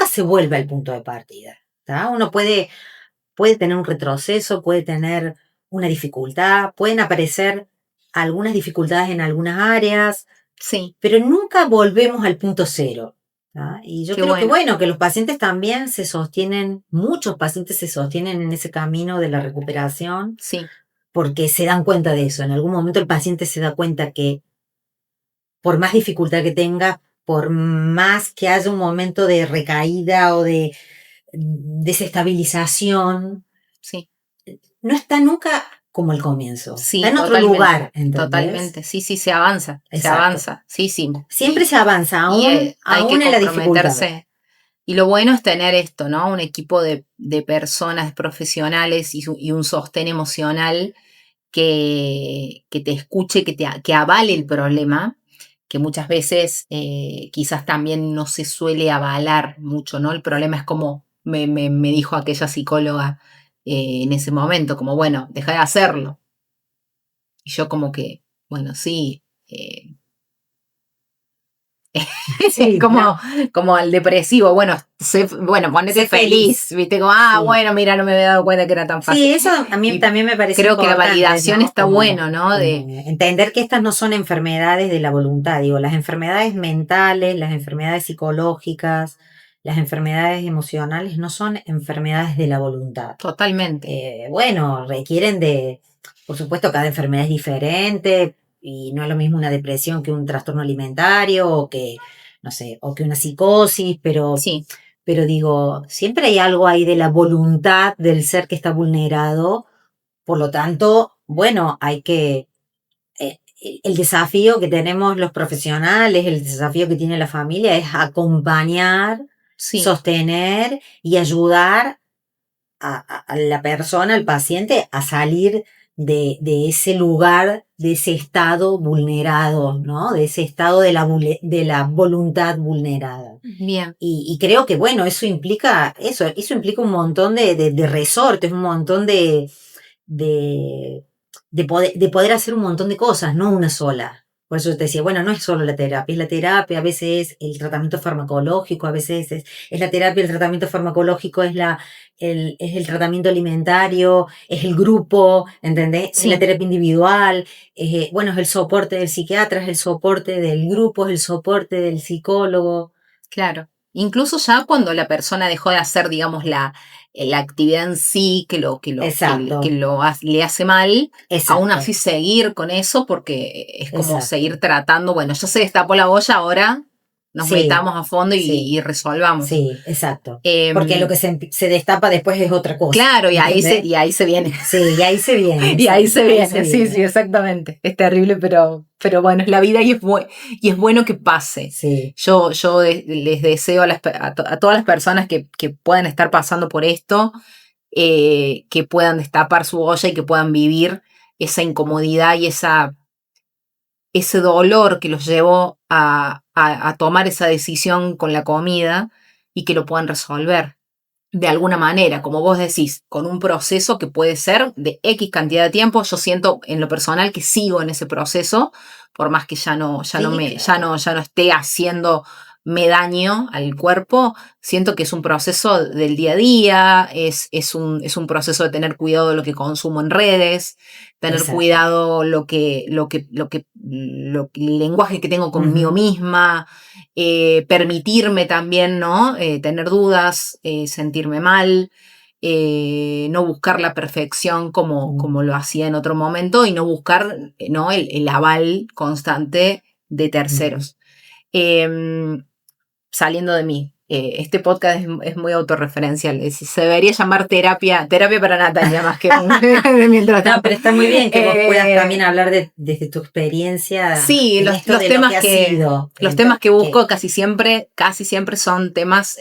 se vuelve al punto de partida. ¿Tá? Uno puede tener un retroceso, puede tener una dificultad, pueden aparecer algunas dificultades en algunas áreas, pero nunca volvemos al punto cero. ¿tá? Y yo creo que los pacientes también se sostienen, muchos pacientes se sostienen en ese camino de la recuperación. Porque se dan cuenta de eso. En algún momento el paciente se da cuenta que por más dificultad que tenga, por más que haya un momento de recaída o de desestabilización, no está nunca como el comienzo. Sí, Está en otro totalmente, lugar, ¿entendés? totalmente. Sí, se avanza, se Exacto. avanza. Sí. Siempre se avanza, Y aún hay que en la dificultad. comprometerse. Y lo bueno es tener esto, ¿no? Un equipo de personas profesionales y un sostén emocional que te escuche, que avale el problema, que muchas veces quizás también no se suele avalar mucho, ¿no? El problema es como me dijo aquella psicóloga en ese momento, como, bueno, deja de hacerlo. Y yo como que, bueno, sí, Sí, como, no. como el depresivo, bueno, ponete Sé feliz. feliz, ¿viste? Como, Sí. bueno, mira, no me había dado cuenta que era tan fácil. Sí, eso a mí Y también me parece creo que la importante, validación ¿no? está bueno, ¿no? Como entender que estas no son enfermedades de la voluntad, digo, las enfermedades mentales, las enfermedades psicológicas, las enfermedades emocionales no son enfermedades de la voluntad. Totalmente. Bueno, requieren de, por supuesto, cada enfermedad es diferente y no es lo mismo una depresión que un trastorno alimentario o que, no sé, o que una psicosis, Sí, pero digo, siempre hay algo ahí de la voluntad del ser que está vulnerado. Por lo tanto, bueno, hay que, el desafío que tenemos los profesionales, el desafío que tiene la familia es acompañar, sí, sostener y ayudar a la persona, al paciente, a salir de ese lugar, de ese estado vulnerado, ¿no? De ese estado de la voluntad vulnerada. bien. Y creo que, bueno, eso implica un montón de resortes, un montón de, de poder hacer un montón de cosas, no una sola. Por eso te decía, bueno, no es solo la terapia, es la terapia, a veces es el tratamiento farmacológico, a veces es la terapia, el tratamiento farmacológico, es el tratamiento alimentario, es el grupo, ¿entendés? Es la Sí, terapia individual, bueno, es el soporte del psiquiatra, es el soporte del grupo, es el soporte del psicólogo. claro. Incluso ya cuando la persona dejó de hacer, digamos, la actividad en sí Exacto, le hace mal, aún exacto, así seguir con eso porque es como exacto. seguir tratando, bueno, ya se destapó la olla, ahora nos Sí, metamos a fondo sí. y resolvamos. Sí, exacto. Porque lo Em, que se destapa después es otra cosa, claro, ¿entendés? y ahí se viene. Sí, y ahí se viene, Y ahí se ahí se viene, sí, viene. exactamente. Es terrible, pero bueno, es la vida y es bueno que pase. Sí, Les deseo a todas las personas que puedan estar pasando por esto, que puedan destapar su olla y que puedan vivir esa incomodidad y ese dolor que los llevó a tomar esa decisión con la comida y que lo puedan resolver de alguna manera, como vos decís, con un proceso que puede ser de X cantidad de tiempo. Yo siento en lo personal que sigo en ese proceso, por más que sí, claro. ya no esté haciéndome daño al cuerpo, siento que es un proceso del día a día, es un proceso de tener cuidado de lo que consumo en redes, tener Exacto. cuidado el lenguaje que tengo conmigo Ujú, misma, permitirme también, ¿no? Tener dudas, sentirme mal, no buscar la perfección mm, como lo hacía en otro momento y no buscar, ¿no? El aval constante de ujú. terceros. Em, Saliendo de mí. Este podcast es muy autorreferencial. Se debería llamar terapia para Natalia más que de mientras No, tanto. pero está muy bien que vos puedas también Eh, hablar desde tu experiencia Sí, en esto de lo que ha sido. los temas que busco casi siempre son temas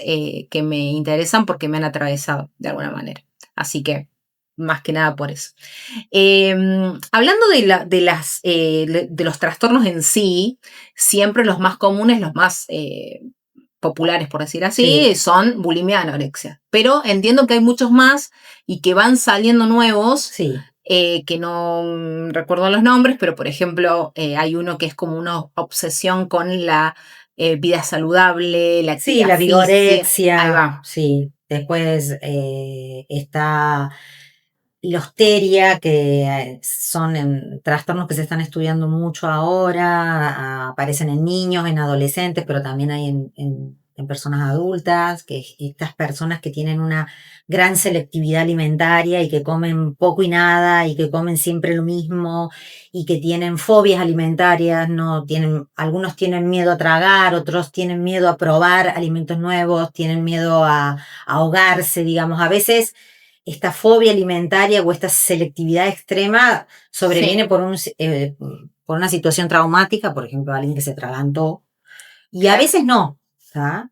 que me interesan porque me han atravesado de alguna manera. Así que, más que nada por eso. Hablando de los trastornos en sí, siempre los más comunes, los más populares, por decir Sí, así, son bulimia y anorexia. Pero entiendo que hay muchos más y que van saliendo nuevos sí. que no recuerdo los nombres, pero por ejemplo hay uno que es como una obsesión con la vida saludable, la Sí, actividad la física. Ahí vigorexia, va, sí. Después está Listeria, que son trastornos que se están estudiando mucho ahora, aparecen en niños, en adolescentes, pero también hay en personas adultas, que estas personas que tienen una gran selectividad alimentaria y que comen poco y nada y que comen siempre lo mismo y que tienen fobias alimentarias, no tienen, algunos tienen miedo a tragar, otros tienen miedo a probar alimentos nuevos, tienen miedo a ahogarse, digamos, a veces esta fobia alimentaria o esta selectividad extrema sobreviene Sí. por una situación traumática, por ejemplo, alguien que se atragantó. Y a veces no. ¿Tá?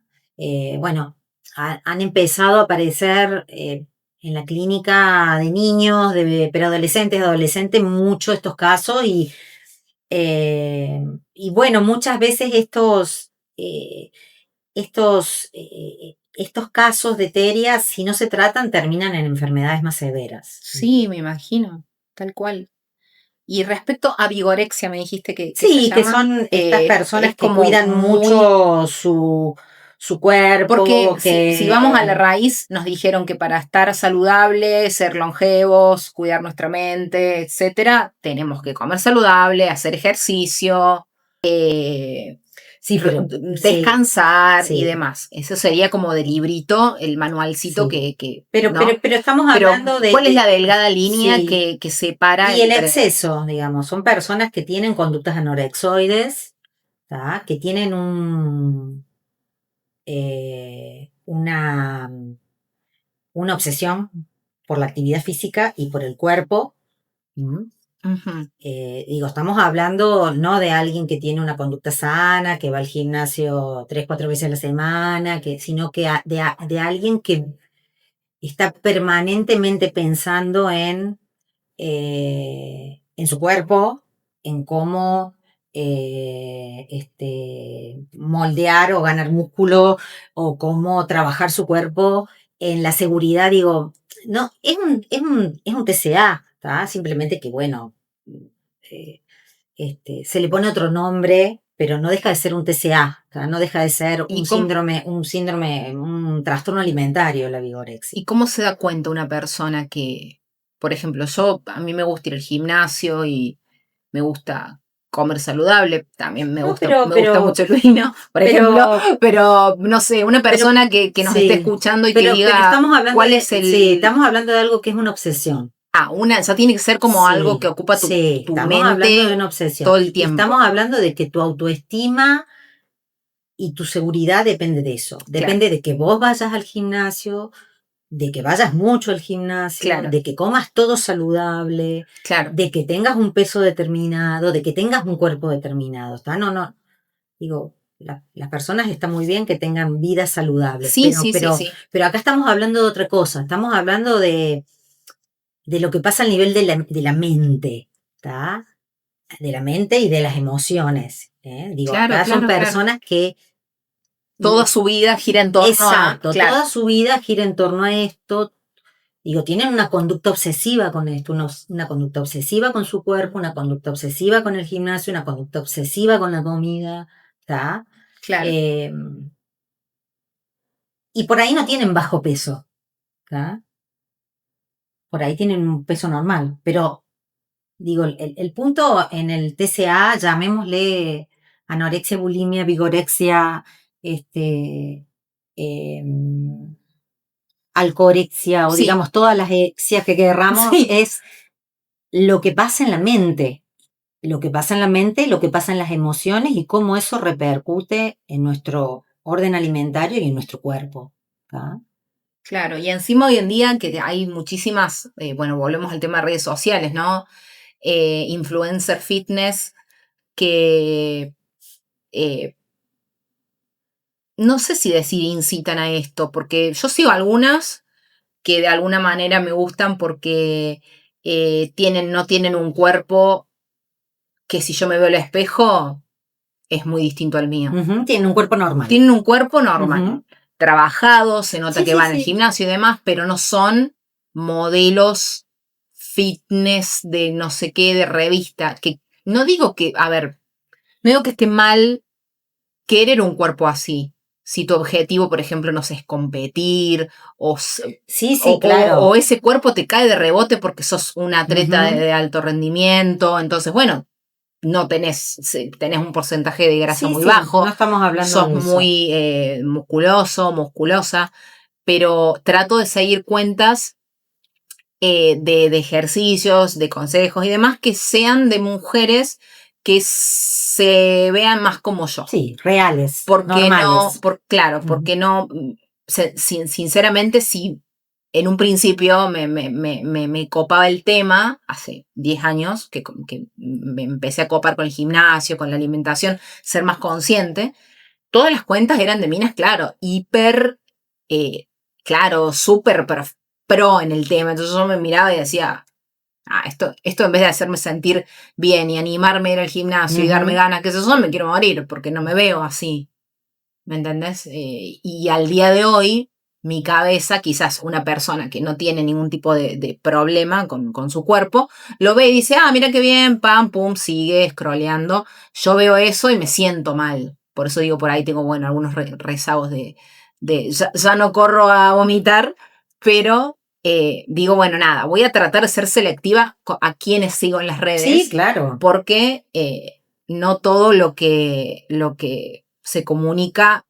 Bueno, han empezado a aparecer en la clínica de niños, de preadolescentes, adolescentes, mucho estos casos y bueno, muchas veces estos casos de TERIA, si no se tratan, terminan en enfermedades más severas. Sí, me imagino, tal cual. Y respecto a vigorexia, me dijiste que se Sí, que llama. son estas personas Es que como cuidan muy. mucho su Porque cuerpo, si vamos a la raíz, nos dijeron que para estar saludable, ser longevos, cuidar nuestra mente, etcétera, tenemos que comer saludable, hacer ejercicio, sí, pero sí, descansar y sí, demás. Eso sería como de librito, el manualcito sí. ¿no? Pero estamos Pero, hablando ¿cuál es la delgada línea sí. que separa Y el entre. exceso, digamos, son personas que tienen conductas anorexoides, ¿tá? Que tienen una obsesión por la actividad física y por el cuerpo. ¿Mm? Ujú. Digo, estamos hablando no de alguien que tiene una conducta sana, que va al gimnasio 3, 4 veces a la semana, sino que de alguien que está permanentemente pensando en su cuerpo, en cómo moldear o ganar músculo o cómo trabajar su cuerpo en la seguridad. Digo, no, es un TCA, ¿tá? Simplemente que, bueno, eh, se le pone otro nombre, pero no deja de ser un TCA, ¿tá? No deja de ser ¿Y cómo, un trastorno alimentario, la vigorexia. y cómo se da cuenta una persona que, por ejemplo, a mí me gusta ir al gimnasio y me gusta comer saludable, también me No, gusta, me gusta mucho el vino, por ejemplo, pero, pero no sé, una pero, persona que nos esté sí, escuchando y que pero diga estamos hablando cuál es sí, el. estamos hablando de algo que es una obsesión. O sea, tiene que ser como algo que Sí, ocupa tu, sí, tu estamos hablando de mente una obsesión. todo el Y estamos tiempo. hablando de que tu autoestima y tu seguridad depende de eso. Claro, Depende de que vos vayas al gimnasio, de que vayas mucho al gimnasio, claro, de que comas todo saludable, claro. de que tengas un peso determinado, de que tengas un cuerpo determinado. ¿Está? No, no. Digo, las personas está muy bien que tengan vidas saludables, Sí, sí, sí, sí. pero acá estamos hablando de otra cosa. Estamos hablando de lo que pasa al nivel de la mente, ¿está? De la mente y de las emociones. Digo, Claro, acá son claro, claro. personas que Toda su vida gira en torno a. exacto, Claro, toda su vida gira en torno a esto. Digo, tienen una conducta obsesiva con esto, una conducta obsesiva con su cuerpo, una conducta obsesiva con el gimnasio, una conducta obsesiva con la comida, ¿está? claro. Eh, y por ahí no tienen bajo peso, ¿está? Por ahí tienen un peso normal, pero digo, el punto en el TCA, llamémosle anorexia, bulimia, vigorexia, em, alcorexia o Sí, digamos todas las exias que querramos, sí. es lo que pasa en la mente. Lo que pasa en la mente, lo que pasa en las emociones y cómo eso repercute en nuestro orden alimentario y en nuestro cuerpo. ¿Tá? Claro, y encima hoy en día que hay muchísimas, bueno, volvemos al tema de redes sociales, ¿no? Influencer fitness que eh, no sé si decir incitan a esto, porque yo sigo algunas que de alguna manera me gustan porque no tienen un cuerpo que si yo me veo al espejo es muy distinto al mío. Tiene un cuerpo normal. Tienen un cuerpo normal, Ujú. trabajado, se nota Sí, que sí, van al sí. gimnasio y demás, pero no son modelos fitness de no sé qué, de revista. Que no digo que, a ver, no digo que esté mal querer un cuerpo así. Si tu objetivo, por ejemplo, no sé, es competir Sí, o, sí, claro. o ese cuerpo te cae de rebote porque sos un atleta Ujú. de alto rendimiento, entonces, bueno, no tenés un porcentaje de grasa Sí, muy sí, no bajo, estamos hablando sos de eso. muy musculoso, musculosa, pero trato de seguir cuentas de ejercicios, de consejos y demás que sean de mujeres que se vean más como yo. Sí, reales, Porque no, normales. claro, Ujú. porque no, sinceramente, si en un principio me copaba el tema, hace 10 años, que me empecé a copar con el gimnasio, con la alimentación, ser más consciente. Todas las cuentas eran de minas, claro, claro, súper pro en el tema. Entonces yo me miraba y decía, esto en vez de hacerme sentir bien y animarme a ir al gimnasio y darme ganas, que eso me quiero morir, porque no me veo así. ¿Me entendés? Y al día de hoy, mi cabeza, quizás una persona que no tiene ningún tipo de problema con su cuerpo, lo ve y dice, mira qué bien, pam, pum, sigue scrolleando. Yo veo eso y me siento mal. Por eso digo, por ahí tengo, bueno, algunos rezagos ya no corro a vomitar, pero digo, bueno, nada, voy a tratar de ser selectiva a quienes sigo en las redes. Sí, claro. Porque no todo lo que se comunica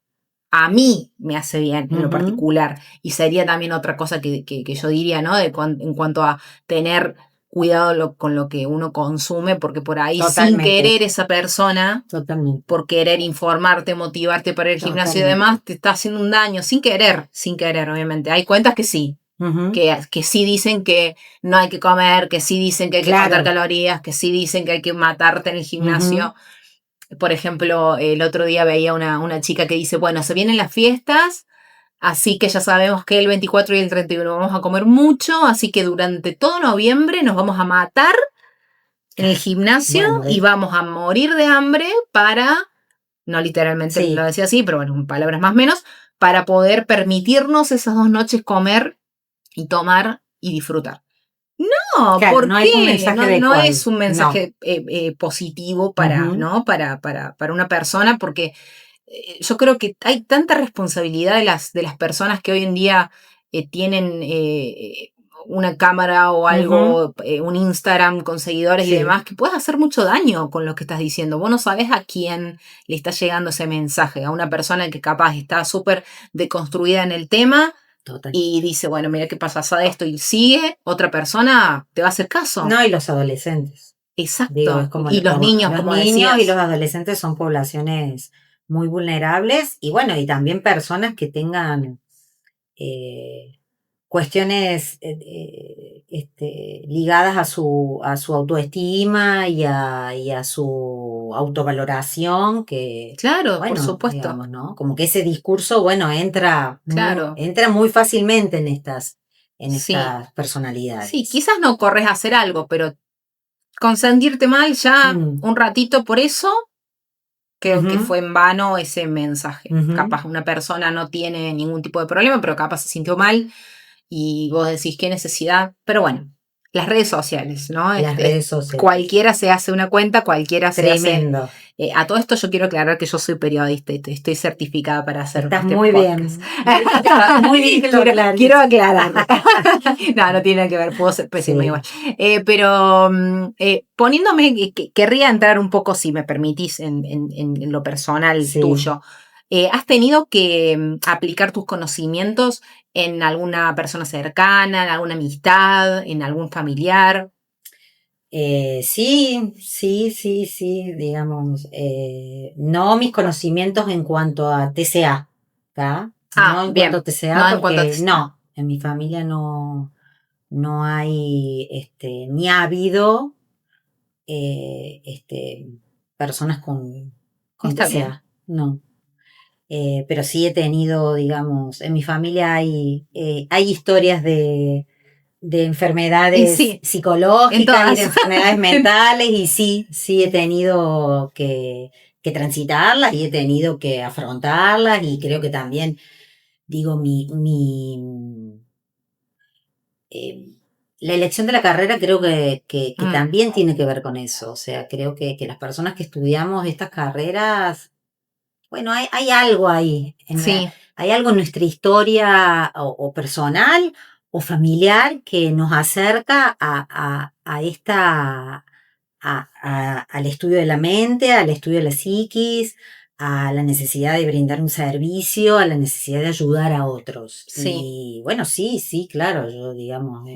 a mí me hace bien en lo particular. Y sería también otra cosa que yo diría, ¿no? En cuanto a tener cuidado con lo que uno consume, porque por ahí sin querer esa persona, por querer informarte, motivarte para el gimnasio y demás, te está haciendo un daño, sin querer, obviamente. Hay cuentas que sí. Que sí dicen que no hay que comer, que sí dicen que hay que contar calorías, que sí dicen que hay que matarte en el gimnasio. Por ejemplo, el otro día veía una chica que dice, bueno, se vienen las fiestas, así que ya sabemos que el 24 y el 31 vamos a comer mucho, así que durante todo noviembre nos vamos a matar en el gimnasio y vamos a morir de hambre para, no literalmente lo decía así, pero bueno, en palabras más o menos, para poder permitirnos esas 2 noches comer y tomar y disfrutar. No, claro, ¿por qué? No es un mensaje positivo ¿no? para una persona, porque yo creo que hay tanta responsabilidad de las personas que hoy en día tienen una cámara o algo, un Instagram con seguidores y demás, que puedes hacer mucho daño con lo que estás diciendo. Vos no sabés a quién le está llegando ese mensaje, a una persona que capaz está súper deconstruida en el tema. Total. Y dice, bueno, mira qué pasa esto, y sigue, otra persona te va a hacer caso. No, y los adolescentes. Exacto. Digo, es como y los niños, como decías. Y los adolescentes son poblaciones muy vulnerables, y bueno, y también personas que tengan cuestiones ligadas a su autoestima y a su autovaloración, que claro, bueno, por supuesto, digamos, ¿no? Como que ese discurso, bueno, entra muy fácilmente en estas personalidades. Sí, quizás no corres a hacer algo, pero con sentirte mal ya un ratito por eso, creo que fue en vano ese mensaje. Capaz una persona no tiene ningún tipo de problema, pero capaz se sintió mal y vos decís qué necesidad. Pero bueno, las redes sociales, ¿no? Las redes sociales. Cualquiera se hace una cuenta, cualquiera Tremendo. se hace. A todo esto yo quiero aclarar que yo soy periodista y estoy certificada para hacer muy podcast. Bien. Muy bien que lo aclares. Quiero aclarar. No tiene nada que ver, puedo ser pésima igual. Pero poniéndome, querría entrar un poco, si me permitís, en lo personal tuyo. ¿Has tenido que aplicar tus conocimientos en alguna persona cercana, en alguna amistad, en algún familiar? Sí, digamos, no mis conocimientos en cuanto a TCA, ¿tá? No en cuanto a TCA, porque no, en mi familia no hay, ni ha habido personas con TCA, no. Pero sí he tenido, digamos, en mi familia hay historias de enfermedades psicológicas y de enfermedades mentales, y sí he tenido que transitarlas y he tenido que afrontarlas, y creo que también, digo, la elección de la carrera creo que también tiene que ver con eso. O sea, creo que las personas que estudiamos estas carreras, bueno, hay algo ahí. Hay algo en nuestra historia o personal o familiar que nos acerca al estudio de la mente, al estudio de la psiquis, a la necesidad de brindar un servicio, a la necesidad de ayudar a otros. Y bueno, sí, claro, yo, digamos,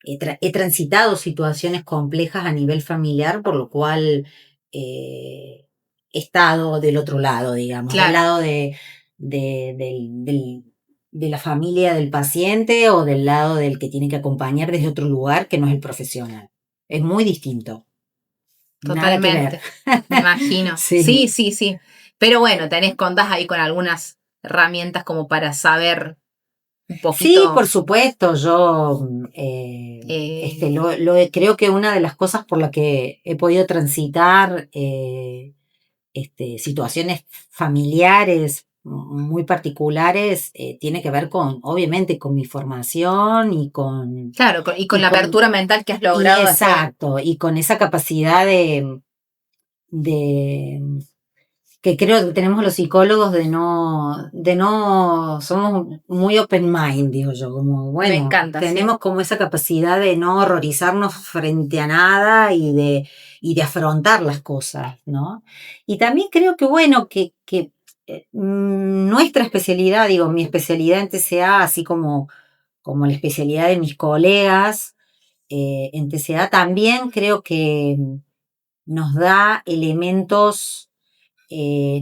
he transitado situaciones complejas a nivel familiar, por lo cual he estado del otro lado, digamos, del lado del de la familia del paciente o del lado del que tiene que acompañar desde otro lugar que no es el profesional. Es muy distinto. Nada que ver. Totalmente, me imagino. Sí. Sí. Pero bueno, contás ahí con algunas herramientas como para saber un Sí, por poquito. supuesto, yo eh, creo que una de las cosas por las que he podido transitar situaciones familiares muy particulares tiene que ver con, obviamente, con mi formación claro, y con y la con, apertura mental que has y logrado después. exacto, y con esa capacidad de que creo que tenemos los psicólogos somos muy open mind, digo yo, como, Me bueno, encanta, sí. tenemos como esa capacidad de no horrorizarnos frente a nada y de afrontar las cosas, ¿no? Y también creo que, bueno, nuestra especialidad, digo, mi especialidad en TCA, así como la especialidad de mis colegas en TCA, también creo que nos da elementos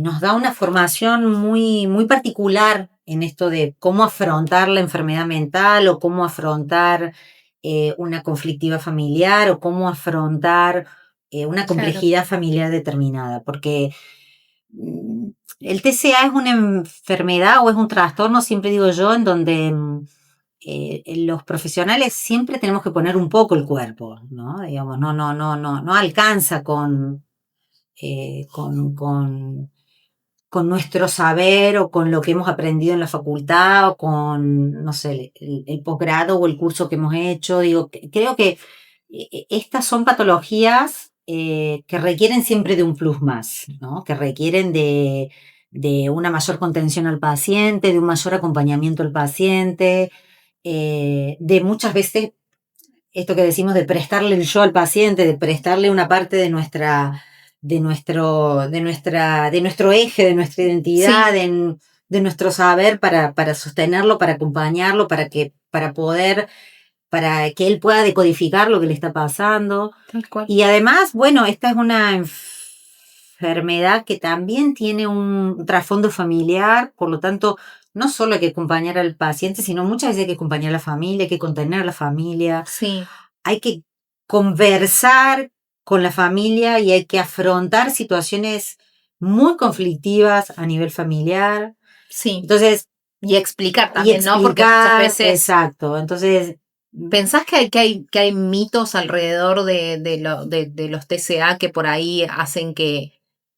nos da una formación muy, muy particular en esto de cómo afrontar la enfermedad mental o cómo afrontar una conflictiva familiar o cómo afrontar una Claro, complejidad familiar determinada, porque mm, el TCA es una enfermedad o es un trastorno, siempre digo yo, en donde los profesionales siempre tenemos que poner un poco el cuerpo, ¿no? Digamos, no alcanza con nuestro saber o con lo que hemos aprendido en la facultad o con, no sé, el posgrado o el curso que hemos hecho. Digo, creo que estas son patologías que requieren siempre de un plus más, ¿no? Que requieren de una mayor contención al paciente, de un mayor acompañamiento al paciente, de muchas veces esto que decimos de prestarle el yo al paciente, de prestarle una parte de nuestro eje, de nuestra identidad, sí, de nuestro saber para sostenerlo, para acompañarlo, para que él pueda decodificar lo que le está pasando. tal cual. Y además, bueno, esta es una enfermedad que también tiene un trasfondo familiar, por lo tanto, no solo hay que acompañar al paciente, sino muchas veces hay que acompañar a la familia, hay que contener a la familia, Sí, hay que conversar con la familia y hay que afrontar situaciones muy conflictivas a nivel familiar. sí. Entonces, Y explicar y también, ¿no? Porque muchas explicar, veces exacto. Entonces, pensás que hay mitos alrededor de los TCA que por ahí hacen que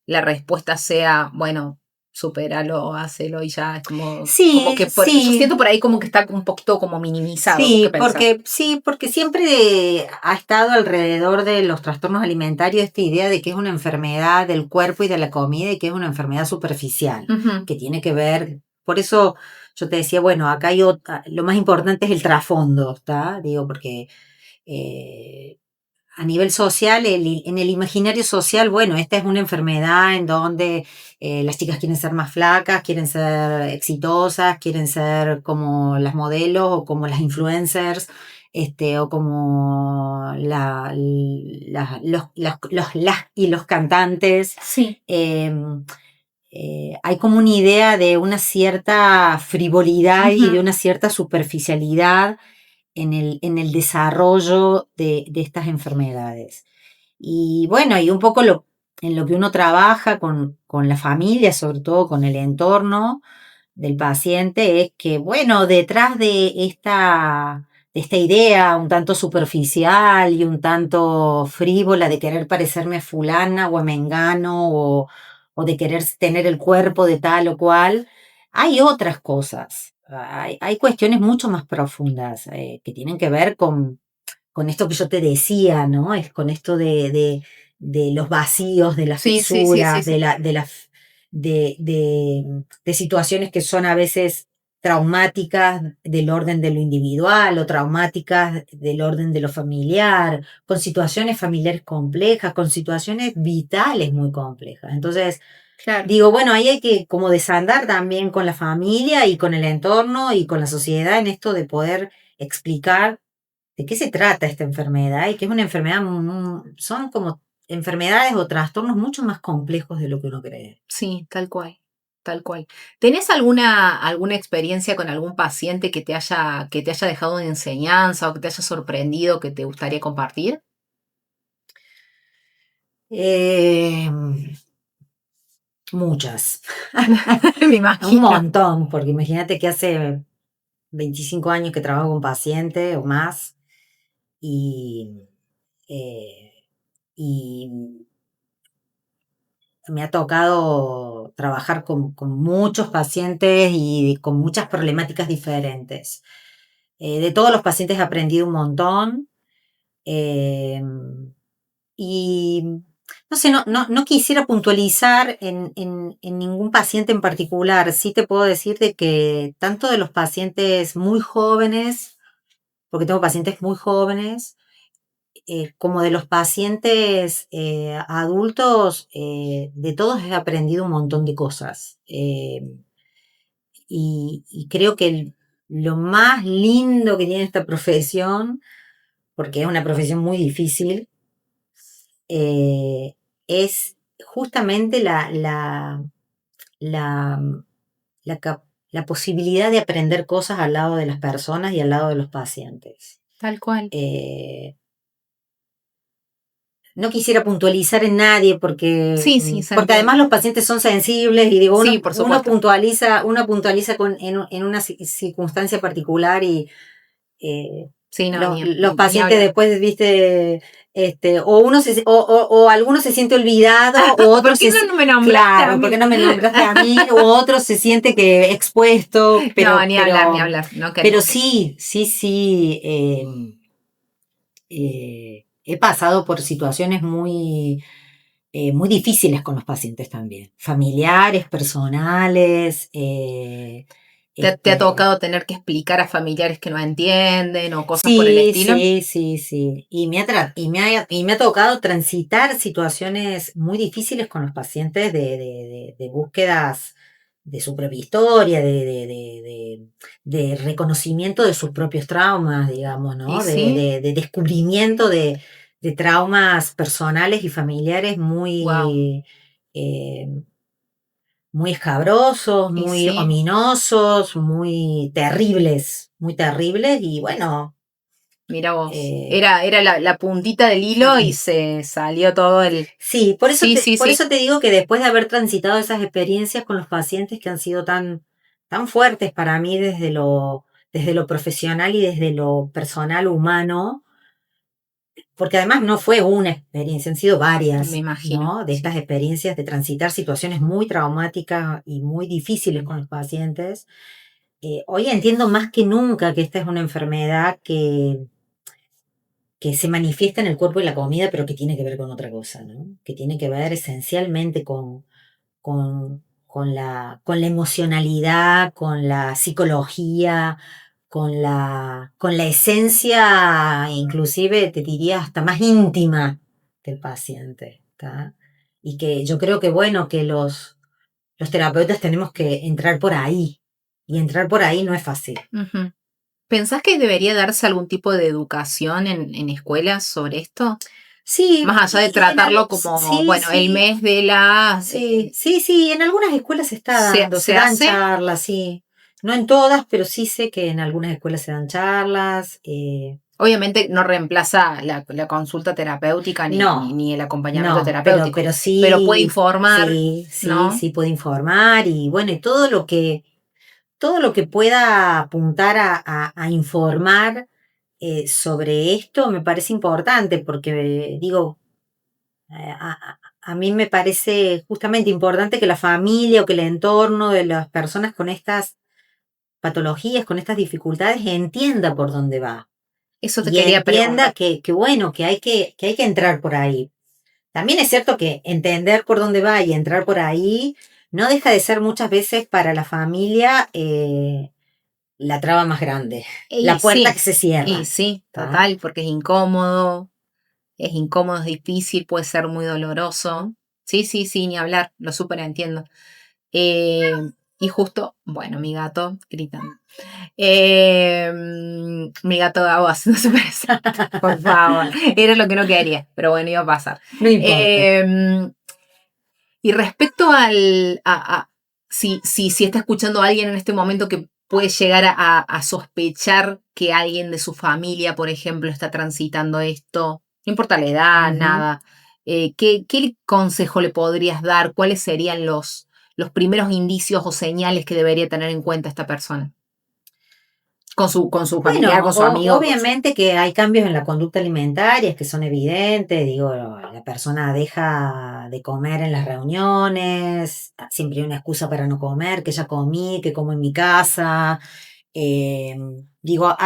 la respuesta sea, bueno, supéralo, hacelo y ya. Es como sí, que yo sí, siento por ahí como que está un poquito como minimizado. ¿Vos qué sí, pensás? porque siempre ha estado alrededor de los trastornos alimentarios esta idea de que es una enfermedad del cuerpo y de la comida y que es una enfermedad superficial, Ujú, que tiene que ver, por eso yo te decía, bueno, acá hay lo más importante es el trasfondo, ¿está? Digo, porque eh, a nivel social, en el imaginario social, bueno, esta es una enfermedad en donde las chicas quieren ser más flacas, quieren ser exitosas, quieren ser como las modelos o como las influencers, o como las y los cantantes. sí, Eh, hay como una idea de una cierta frivolidad y de ujú, una cierta superficialidad en el desarrollo de estas enfermedades. Y bueno, y un poco en lo que uno trabaja con la familia, sobre todo con el entorno del paciente, es que, bueno, detrás de esta idea un tanto superficial y un tanto frívola de querer parecerme a fulana o a mengano o de querer tener el cuerpo de tal o cual, hay otras cosas. Hay cuestiones mucho más profundas que tienen que ver con esto que yo te decía, ¿no? Es con esto de los vacíos, de las sí, fisuras, sí. de situaciones que son a veces traumáticas del orden de lo individual o traumáticas del orden de lo familiar, con situaciones familiares complejas, con situaciones vitales muy complejas. Entonces, Claro, digo, bueno, ahí hay que como desandar también con la familia y con el entorno y con la sociedad en esto de poder explicar de qué se trata esta enfermedad y que es una enfermedad, son como enfermedades o trastornos mucho más complejos de lo que uno cree. sí, tal cual. Tal cual. ¿Tenés alguna experiencia con algún paciente que te haya dejado una enseñanza o que te haya sorprendido que te gustaría compartir? Eh, Muchas. Me Un imagino. montón, porque imagínate que hace 25 años que trabajo con pacientes o más y, eh, y me ha tocado trabajar con muchos pacientes y con muchas problemáticas diferentes. De todos los pacientes he aprendido un montón. eh, y no sé, no quisiera puntualizar en ningún paciente en particular. Sí te puedo decir de que tanto de los pacientes muy jóvenes, porque tengo pacientes muy jóvenes, como de los pacientes adultos, de todos he aprendido un montón de cosas. Y creo que lo más lindo que tiene esta profesión, porque es una profesión muy difícil, es justamente la, la, la posibilidad de aprender cosas al lado de las personas y al lado de los pacientes. Tal cual. No quisiera puntualizar en nadie porque, Sí, se porque entiende. además los pacientes son sensibles y digo, Sí, por uno supuesto. puntualiza en una circunstancia particular y Sí, no, los ni pacientes hablar. después, viste, o alguno se siente olvidado, o otro ¿Por qué se, no me nombraste claro, a mí? ¿por qué no me nombraste a mí? O otro se siente que expuesto, No, ni hablar, no pero queremos. sí, he pasado por situaciones muy difíciles con los pacientes también, familiares, personales. ¿Te ha tocado tener que explicar a familiares que no entienden o cosas por el Sí, estilo? sí. Y me ha tocado transitar situaciones muy difíciles con los pacientes de búsquedas de su propia historia, de reconocimiento de sus propios traumas, digamos, Y ¿no? sí, De descubrimiento de traumas personales y familiares wow. eh, muy escabrosos, Y muy sí, ominosos, muy terribles, y bueno, mira vos. eh, Era la puntita del hilo y se salió todo el. sí, Sí, sí, por sí. eso te digo que después de haber transitado esas experiencias con los pacientes que han sido tan fuertes para mí desde lo profesional y desde lo personal humano, porque además no fue una experiencia, han sido Me varias, imagino. ¿no? De Sí. estas experiencias de transitar situaciones muy traumáticas y muy difíciles con los pacientes. Hoy entiendo más que nunca que esta es una enfermedad que se manifiesta en el cuerpo y la comida, pero que tiene que ver con otra cosa, ¿no? Que tiene que ver esencialmente con la emocionalidad, con la psicología, con la esencia, inclusive te diría hasta más íntima del paciente, ¿tá? Y que yo creo que, bueno, que los terapeutas tenemos que entrar por ahí, y entrar por ahí no es fácil. Ujú. ¿Pensás que debería darse algún tipo de educación en escuelas sobre esto? Sí, Más allá de tratarlo como, sí, bueno, el sí, mes de la. sí, en algunas escuelas se está dando, se ¿Se dan hace? charlas, sí. No en todas, pero sí sé que en algunas escuelas se dan charlas. Obviamente no reemplaza la consulta terapéutica No, ni el acompañamiento no, pero, terapéutico, pero pero puede sí, informar, ¿no? sí puede informar, y bueno, y todo lo que pueda apuntar a informar sobre esto me parece importante, porque digo, a mí me parece justamente importante que la familia o que el entorno de las personas con estas patologías, con estas dificultades, entienda por dónde va. Eso te Y quería entienda preguntar. que bueno, que hay que entrar por ahí. También es cierto que entender por dónde va y entrar por ahí no deja de ser muchas veces para la familia la traba más grande, la puerta que se Y cierra. sí, ¿Tá? total, porque es incómodo, es difícil, puede ser muy doloroso. Sí, sí, sí, ni hablar, lo súper entiendo. Y justo, bueno, mi gato gritando. Mi gato Gabo haciendo su presente, por favor. Era lo que no quería, pero bueno, iba a pasar. No importa. Y respecto si está escuchando a alguien en este momento que puede llegar a sospechar que alguien de su familia, por ejemplo, está transitando esto, no importa la edad, nada, ¿qué consejo le podrías dar? ¿Cuáles serían los primeros indicios o señales que debería tener en cuenta esta persona? Con su familiar, con su amigo. Obviamente que hay cambios en la conducta alimentaria que son evidentes. Digo, la persona deja de comer en las reuniones, siempre hay una excusa para no comer, que ya comí, que como en mi casa. Digo,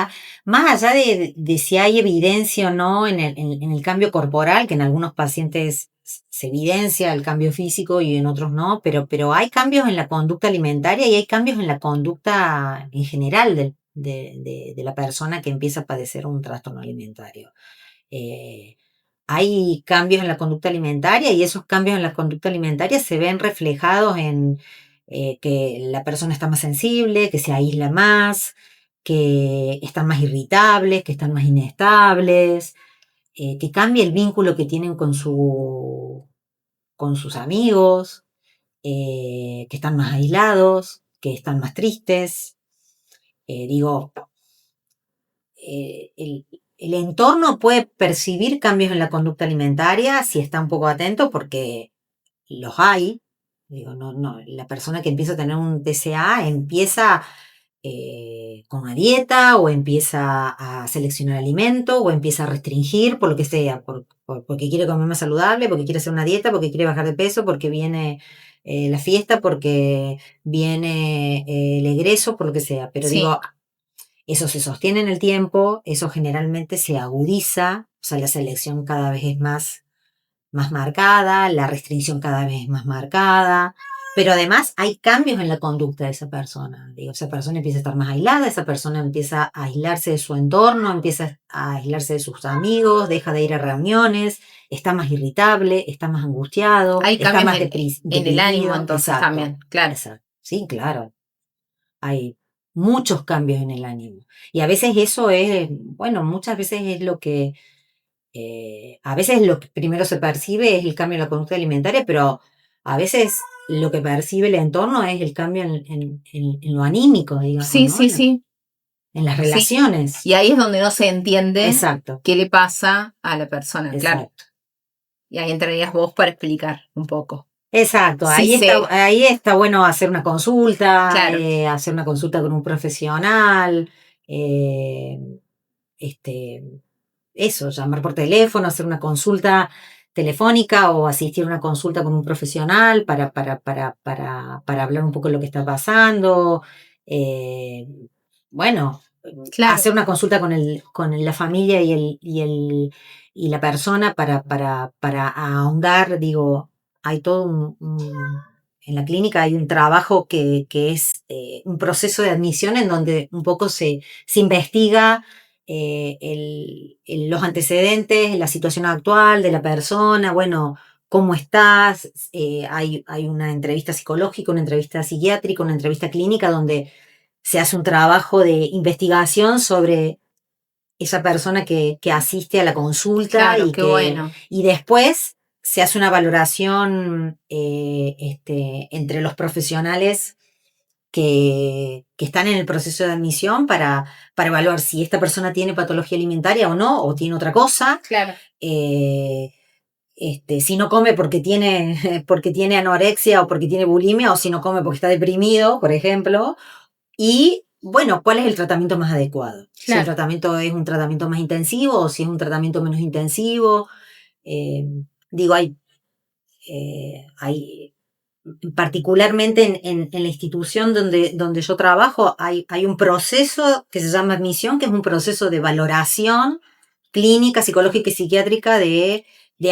más allá de si hay evidencia o no en el cambio corporal, que en algunos pacientes se evidencia el cambio físico y en otros no, pero hay cambios en la conducta alimentaria y hay cambios en la conducta en general de la persona que empieza a padecer un trastorno alimentario. Hay cambios en la conducta alimentaria y esos cambios en la conducta alimentaria se ven reflejados en que la persona está más sensible, que se aísla más, que están más irritables, que están más inestables, que cambia el vínculo que tienen con sus amigos, que están más aislados, que están más tristes. Digo, el entorno puede percibir cambios en la conducta alimentaria si está un poco atento, porque los hay. Digo, no, la persona que empieza a tener un TCA empieza con una dieta, o empieza a seleccionar alimento, o empieza a restringir por lo que sea, porque quiere comer más saludable, porque quiere hacer una dieta, porque quiere bajar de peso, porque viene la fiesta, porque viene el egreso, por lo que sea. Pero Sí. digo, eso se sostiene en el tiempo, eso generalmente se agudiza, o sea, la selección cada vez es más marcada, la restricción cada vez es más marcada, pero además hay cambios en la conducta de esa persona. Digo, esa persona empieza a estar más aislada, esa persona empieza a aislarse de su entorno, empieza a aislarse de sus amigos, deja de ir a reuniones, está más irritable, está más angustiado, Hay está cambios más en el ánimo, entonces. Exacto, También, claro. Exacto. Sí, claro. Hay muchos cambios en el ánimo. Y a veces eso es, bueno, muchas veces es lo que, a veces lo que primero se percibe es el cambio en la conducta alimentaria, pero a veces lo que percibe el entorno es el cambio en lo anímico, digamos, Sí, ¿no? sí. En las Sí. relaciones. Y ahí es donde no se entiende Exacto. qué le pasa a la persona, claro. Exacto. Y ahí entrarías vos para explicar un poco. Exacto, Sí, ahí está bueno hacer una consulta, Claro. Hacer una consulta con un profesional, eso, llamar por teléfono, hacer una consulta telefónica o asistir a una consulta con un profesional para hablar un poco de lo que está pasando. Bueno, Claro. hacer una consulta con la familia y la persona para ahondar. Digo, hay todo en la clínica hay un trabajo que es un proceso de admisión en donde un poco se investiga los antecedentes, la situación actual de la persona, bueno, cómo estás. Hay una entrevista psicológica, una entrevista psiquiátrica, una entrevista clínica donde se hace un trabajo de investigación sobre esa persona que asiste a la consulta. Claro, qué bueno. Y después se hace una valoración entre los profesionales que están en el proceso de admisión para evaluar si esta persona tiene patología alimentaria o no, o tiene otra cosa. Claro. Si no come porque tiene anorexia o porque tiene bulimia, o si no come porque está deprimido, por ejemplo. Y bueno, ¿cuál es el tratamiento más adecuado? Claro. Si el tratamiento es un tratamiento más intensivo o si es un tratamiento menos intensivo. Digo, hay particularmente en la institución donde yo trabajo, hay un proceso que se llama admisión, que es un proceso de valoración clínica, psicológica y psiquiátrica de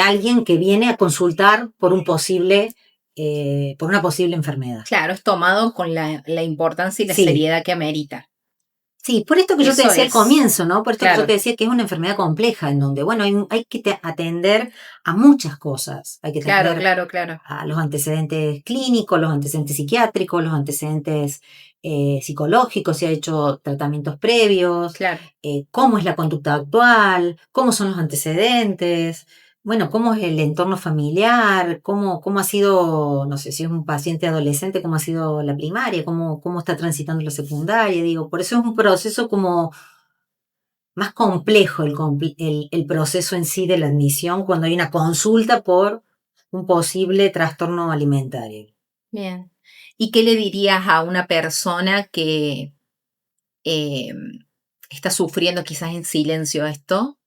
alguien que viene a consultar por una posible enfermedad. Claro, es tomado con la importancia y la Sí. seriedad que amerita. Sí, por esto que yo te Eso decía al es. comienzo, ¿no? Por esto Claro. que yo te decía que es una enfermedad compleja, en donde, bueno, hay que atender a muchas cosas. Hay que atender Claro. a los antecedentes clínicos, los antecedentes psiquiátricos, los antecedentes psicológicos, si ha hecho tratamientos previos, Claro. cómo es la conducta actual, cómo son los antecedentes. bueno, cómo es el entorno familiar, cómo ha sido, no sé, si es un paciente adolescente, cómo ha sido la primaria, cómo está transitando la secundaria, digo, por eso es un proceso como más complejo el proceso en sí de la admisión cuando hay una consulta por un posible trastorno alimentario. Bien. ¿Y qué le dirías a una persona que eh, está sufriendo quizás en silencio esto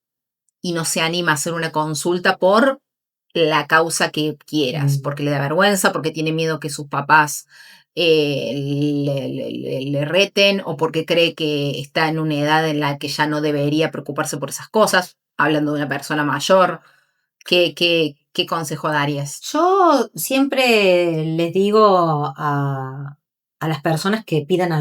y no se anima a hacer una consulta por la causa que quieras, porque le da vergüenza, porque tiene miedo que sus papás le reten o porque cree que está en una edad en la que ya no debería preocuparse por esas cosas, hablando de una persona mayor? ¿Qué consejo darías? Yo siempre les digo a las personas que pidan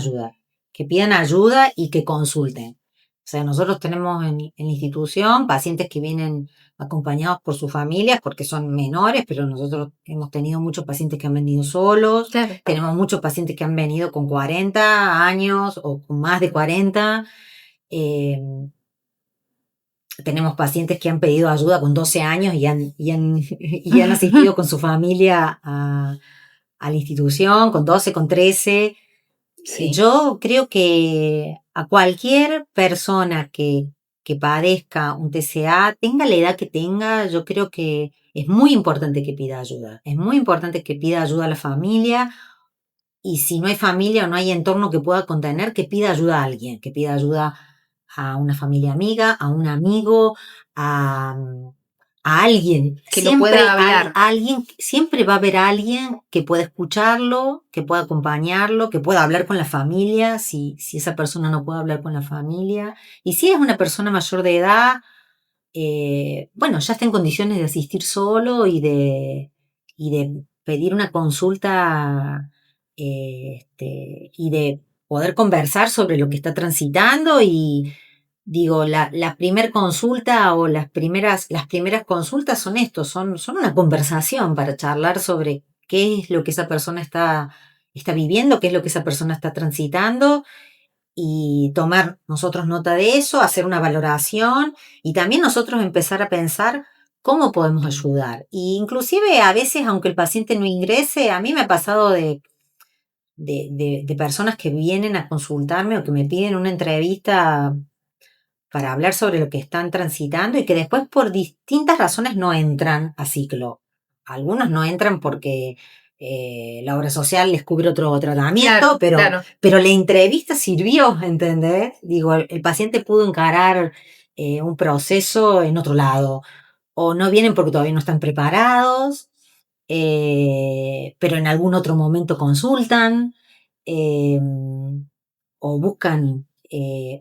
ayuda y que consulten. O sea, nosotros tenemos en la institución pacientes que vienen acompañados por sus familias porque son menores, pero nosotros hemos tenido muchos pacientes que han venido solos, Claro. tenemos muchos pacientes que han venido con 40 años o con más de 40. eh, Tenemos pacientes que han pedido ayuda con 12 años y han asistido con su familia a la institución, con 12, con 13. Sí. Yo creo que a cualquier persona que padezca un TCA, tenga la edad que tenga, yo creo que es muy importante que pida ayuda. Es muy importante que pida ayuda a la familia. Y si no hay familia o no hay entorno que pueda contener, que pida ayuda a alguien, que pida ayuda a una familia amiga, a un amigo, a, a alguien. Que lo pueda hablar. Alguien, siempre va a haber alguien que pueda escucharlo, que pueda acompañarlo, que pueda hablar con la familia, si esa persona no puede hablar con la familia. Y si es una persona mayor de edad, bueno, ya está en condiciones de asistir solo y de pedir una consulta y de poder conversar sobre lo que está transitando y digo, la primer consulta o las primeras consultas son esto, son una conversación para charlar sobre qué es lo que esa persona está viviendo, qué es lo que esa persona está transitando y tomar nosotros nota de eso, hacer una valoración y también nosotros empezar a pensar cómo podemos ayudar. Y inclusive a veces, aunque el paciente no ingrese, a mí me ha pasado de personas que vienen a consultarme o que me piden una entrevista para hablar sobre lo que están transitando y que después por distintas razones no entran a ciclo. Algunos no entran porque la obra social les cubre otro tratamiento, pero la entrevista sirvió, ¿entendés? Digo, el paciente pudo encarar un proceso en otro lado. O no vienen porque todavía no están preparados, pero en algún otro momento consultan. eh, o buscan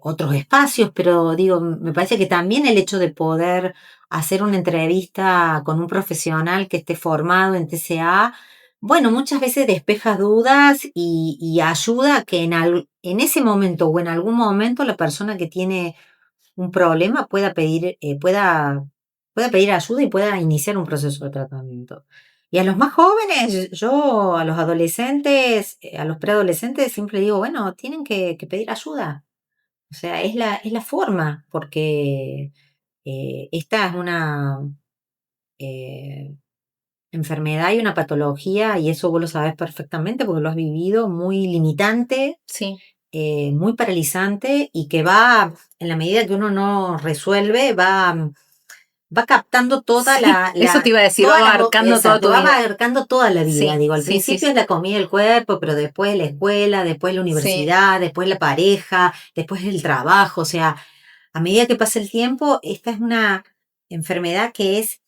otros espacios, pero digo, me parece que también el hecho de poder hacer una entrevista con un profesional que esté formado en TCA, bueno, muchas veces despeja dudas y ayuda a que en ese momento o en algún momento la persona que tiene un problema pueda pedir ayuda y pueda iniciar un proceso de tratamiento. Y a los más jóvenes, yo a los adolescentes, a los preadolescentes, siempre digo, bueno, tienen que pedir ayuda. O sea, es la forma, porque esta es una eh, enfermedad y una patología, y eso vos lo sabés perfectamente porque lo has vivido, muy limitante, Sí. muy paralizante y que va, en la medida que uno no resuelve, va captando toda eso te iba a decir, va abarcando toda tu va vida. abarcando toda la vida. Sí, Digo, al sí, principio sí, es la comida del cuerpo, pero después la escuela, después la sí. universidad, después la pareja, después el trabajo. O sea, a medida que pasa el tiempo, esta es una enfermedad que es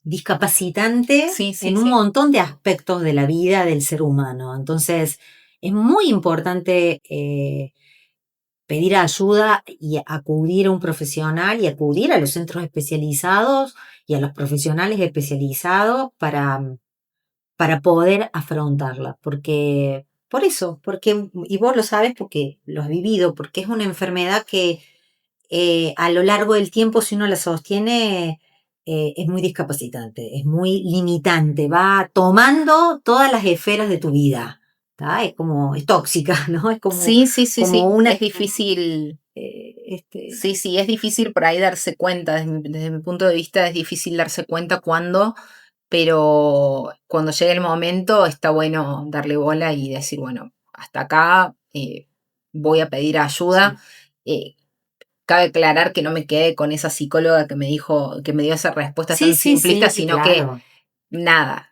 discapacitante Sí, sí, en un sí. montón de aspectos de la vida del ser humano. Entonces, es muy importante pedir ayuda y acudir a un profesional y acudir a los centros especializados y a los profesionales especializados para poder afrontarla. Porque, por eso, porque, y vos lo sabes porque lo has vivido, porque es una enfermedad que a lo largo del tiempo, si uno la sostiene, es muy discapacitante, es muy limitante, va tomando todas las esferas de tu vida. ¿Tá? Es tóxica, ¿no? Es Sí, sí, sí, como sí. una, Es difícil. Sí, sí, es difícil por ahí darse cuenta, desde mi punto de vista es difícil darse cuenta cuándo, pero cuando llegue el momento está bueno darle bola y decir, bueno, hasta acá voy a pedir ayuda. Eh, Cabe aclarar que no me quedé con esa psicóloga que me dijo, que me dio esa respuesta Sí, tan sí, simplista, sí, sino que claro. nada,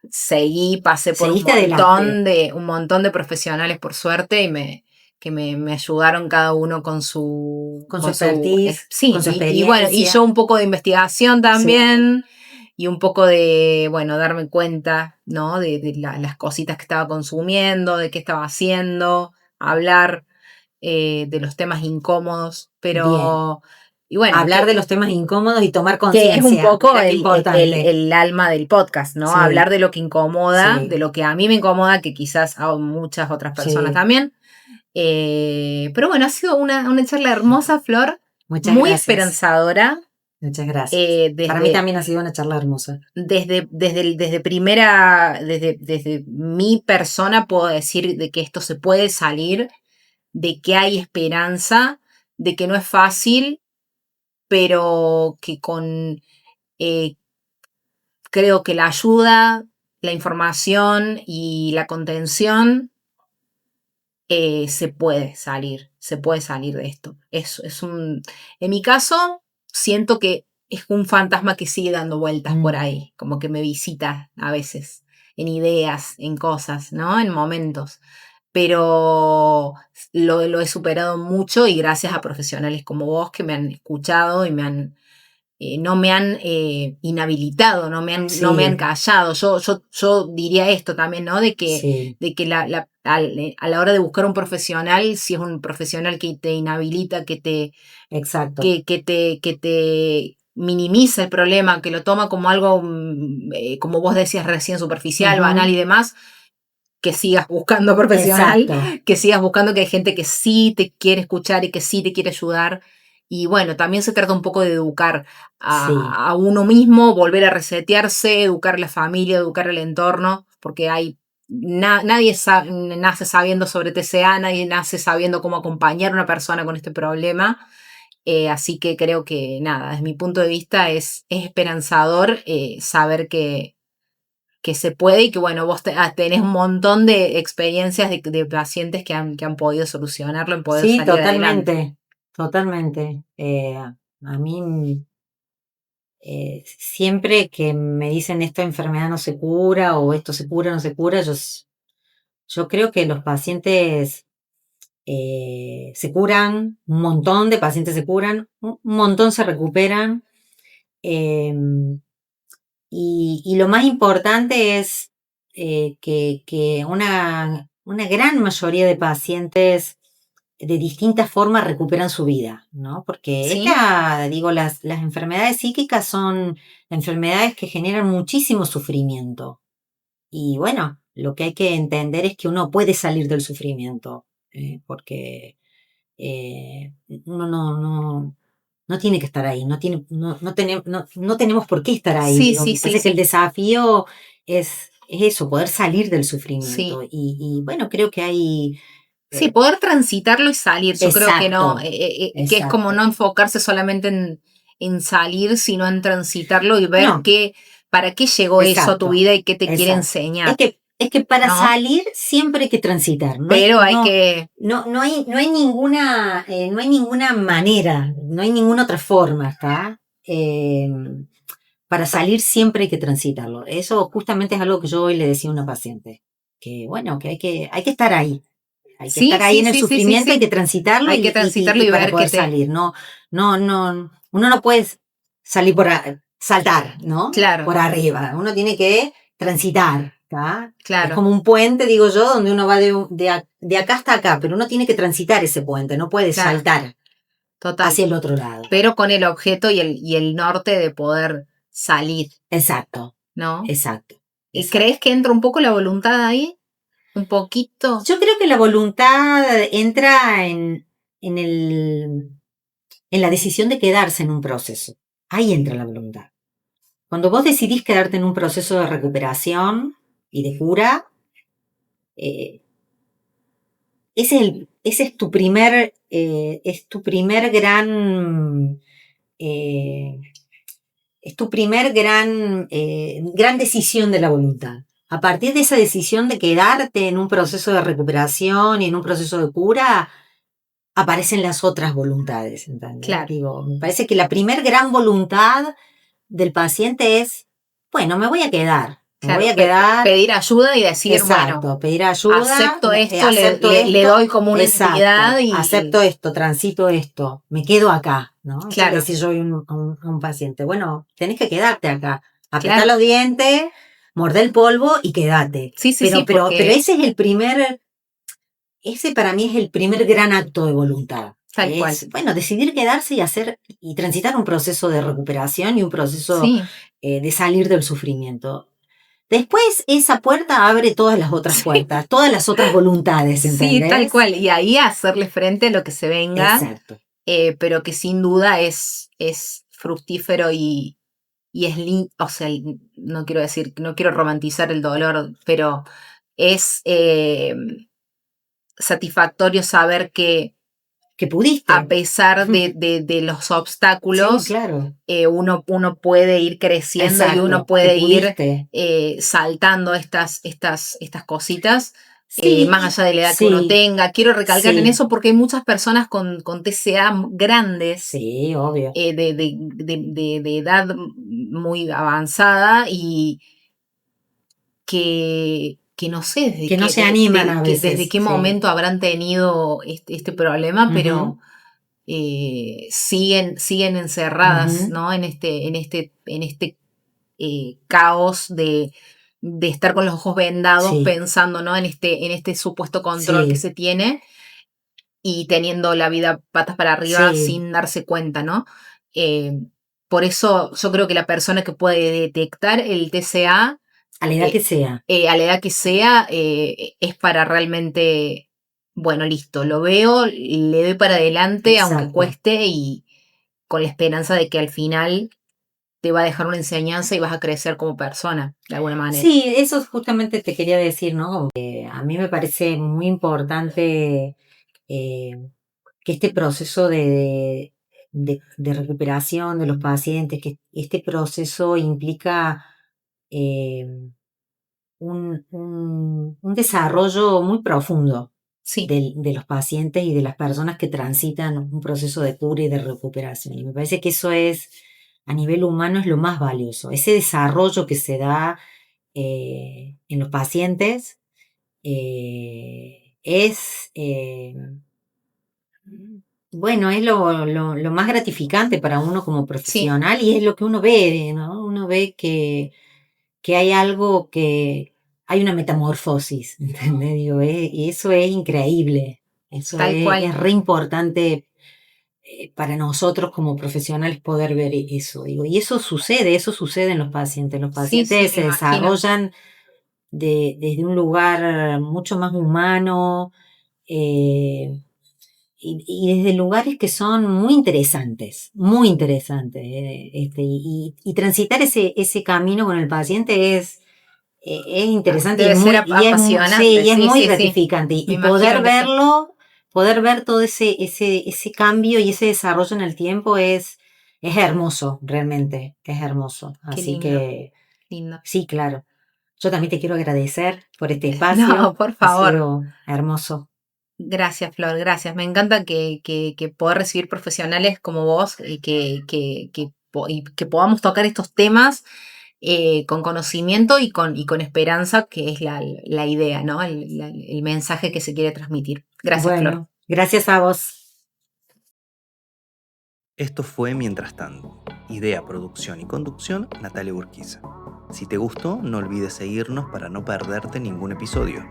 pasé por Seguiste adelante un montón de profesionales por suerte que me ayudaron cada uno con su expertise, sí, con su y bueno, y yo experiencia. un poco de investigación Sí, también, y un poco de, bueno, darme cuenta, ¿no? De las cositas que estaba consumiendo, de qué estaba haciendo, hablar de los temas incómodos, bien. pero, y bueno, Hablar de los temas incómodos y tomar que es un conciencia. poco Mira qué importante. el alma del podcast, ¿no? Sí, Hablar de lo que incomoda, de sí, lo que a mí me incomoda, que quizás a muchas otras personas sí. también. Pero bueno, ha sido una charla hermosa, Flor, Muchas muy gracias. esperanzadora. Muchas gracias. eh, Para mí desde, también ha sido una charla hermosa. desde mi persona puedo decir de que esto se puede salir, de que hay esperanza, de que no es fácil, pero que eh, creo que la ayuda, la información y la contención se puede salir de esto. En mi caso, siento que es un fantasma que sigue dando vueltas por ahí, como que me visita a veces, en ideas, en cosas, ¿no? En momentos. Pero lo he superado mucho y gracias a profesionales como vos que me han escuchado y no me han inhabilitado, no me han Sí, callado. Yo diría esto también, ¿no? sí, De que a la hora de buscar un profesional, si es un profesional que te inhabilita, exacto. que te minimiza el problema, que lo toma como algo, como vos decías recién, superficial, banal Ujú, y demás, que sigas buscando profesional, exacto. que sigas buscando que hay gente que sí te quiere escuchar y que sí te quiere ayudar. Y bueno, también se trata un poco de educar Sí, a uno mismo, volver a resetearse, educar a la familia, educar al entorno, porque nadie nace sabiendo sobre TCA, nadie nace sabiendo cómo acompañar a una persona con este problema. Así que creo que nada, desde mi punto de vista es esperanzador saber que se puede y que, bueno, vos tenés un montón de experiencias de pacientes que han podido solucionarlo, han podido sí, salir adelante. totalmente, totalmente. A mí siempre que me dicen esta enfermedad no se cura o esto se cura, no se cura, yo creo que los pacientes se curan, un montón de pacientes se curan, un montón se recuperan. eh, y lo más importante es que una gran mayoría de pacientes de distintas formas recuperan su vida, ¿no? Porque ¿Sí? digo, las enfermedades psíquicas son enfermedades que generan muchísimo sufrimiento. Y bueno, lo que hay que entender es que uno puede salir del sufrimiento, porque uno no tiene que estar ahí, no tenemos por qué estar ahí. Sí, Digo, sí, me sí, parece que el sí. desafío es eso, poder salir del Sí. sufrimiento. Y bueno, creo que hay... Sí, eh, poder transitarlo y salir. Yo creo que no, exacto, que es como exacto. no enfocarse solamente en salir, sino en transitarlo y ver No, para qué llegó eso a tu exacto, vida y qué te quiere exacto. enseñar, Es que para ¿no? salir siempre hay que transitar, Pero hay que, no hay ninguna manera, no hay ninguna otra forma, ¿está? Para salir siempre hay que transitarlo. Eso justamente es algo que yo hoy le decía a una paciente, que bueno, que hay que estar ahí. Hay que sí, estar ahí sí, en el sí, sí, sí, sufrimiento, hay sí. que transitarlo Hay que transitarlo y y para ver poder salir. Uno no puede salir saltar, ¿no? claro, Por arriba. Uno tiene que transitar, ¿tá? Es claro, como un puente, digo yo, donde uno va de acá hasta acá, pero uno tiene que transitar ese puente, no puede claro, saltar total. hacia el otro lado. Pero con el objeto y el norte de poder salir, Exacto, ¿no? exacto, ¿Y exacto. crees que entra un poco la voluntad ahí? ¿Un poquito? Yo creo que la voluntad entra en la decisión de quedarse en un proceso. Ahí entra la voluntad. Cuando vos decidís quedarte en un proceso de recuperación y de cura, eh, ese es tu primer gran, gran decisión de la voluntad. A partir de esa decisión de quedarte en un proceso de recuperación y en un proceso de cura, aparecen las otras voluntades, ¿entendés? Claro. Digo, me parece que la primer gran voluntad del paciente es, bueno, me voy a quedar. Claro, voy a quedar. Pedir ayuda y decir, Exacto, bueno, pedir ayuda. acepto esto, acepto le esto, doy como una exacto, entidad y... acepto esto, transito esto, me quedo acá, ¿no? Claro. Eso que si yo soy un paciente, bueno, tenés que quedarte acá, apretar Claro. los dientes, morder el polvo y quedate. Sí, pero porque... ese para mí es el primer gran acto de voluntad. Tal cual. Bueno, decidir quedarse y transitar un proceso de recuperación y un proceso de salir del sufrimiento. Después esa puerta abre todas las otras puertas, todas las otras voluntades, ¿entendés? Sí, tal cual. Y ahí hacerle frente a lo que se venga. Exacto. Pero que sin duda es fructífero y es lindo. O sea, no quiero romantizar el dolor, pero es satisfactorio saber que pudiste. A pesar de los obstáculos, sí, claro. Uno puede ir creciendo. Exacto, y uno puede ir saltando estas cositas, sí, más allá de la edad que uno tenga. Quiero recalcar en eso porque hay muchas personas con TCA grandes, sí, obvio. De edad muy avanzada y que no sé que no se animan a veces. Desde qué momento habrán tenido este problema, pero siguen encerradas, ¿no? En este caos de estar con los ojos vendados, pensando, ¿no? En este supuesto control que se tiene y teniendo la vida patas para arriba sin darse cuenta, ¿no? Por eso yo creo que la persona que puede detectar el TCA a la edad que sea. A la edad que sea, es para realmente, bueno, listo, lo veo, le doy para adelante, Exacto. aunque cueste, y con la esperanza de que al final te va a dejar una enseñanza y vas a crecer como persona, de alguna manera. Sí, eso justamente te quería decir, ¿no? A mí me parece muy importante que este proceso de recuperación de los pacientes, que este proceso implica un desarrollo muy profundo de los pacientes y de las personas que transitan un proceso de cura y de recuperación. Y me parece que eso es, a nivel humano, es lo más valioso. Ese desarrollo que se da en los pacientes bueno, es lo más gratificante para uno como profesional y es lo que uno ve, ¿no? Uno ve que hay algo hay una metamorfosis, ¿entendés? Digo, y eso es increíble. Eso es re importante para nosotros como profesionales poder ver eso. Digo, y eso sucede en los pacientes. Los pacientes se desarrollan desde un lugar mucho más humano y desde lugares que son muy interesantes, muy interesantes. Y transitar ese camino con el paciente es interesante. Debe ser apasionante. Y es muy gratificante. Y poder verlo, poder ver todo ese cambio y ese desarrollo en el tiempo es hermoso, realmente, es hermoso. Así que, lindo. Sí, claro. Yo también te quiero agradecer por este espacio. No, por favor. Ha sido hermoso. Gracias, Flor, gracias. Me encanta que poder recibir profesionales como vos y que podamos tocar estos temas con conocimiento y con esperanza, que es la idea, ¿no? El mensaje que se quiere transmitir. Gracias, Flor. Gracias a vos. Esto fue Mientras tanto. Idea, producción y conducción, Natalia Urquiza. Si te gustó, no olvides seguirnos para no perderte ningún episodio.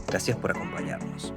Gracias por acompañarnos.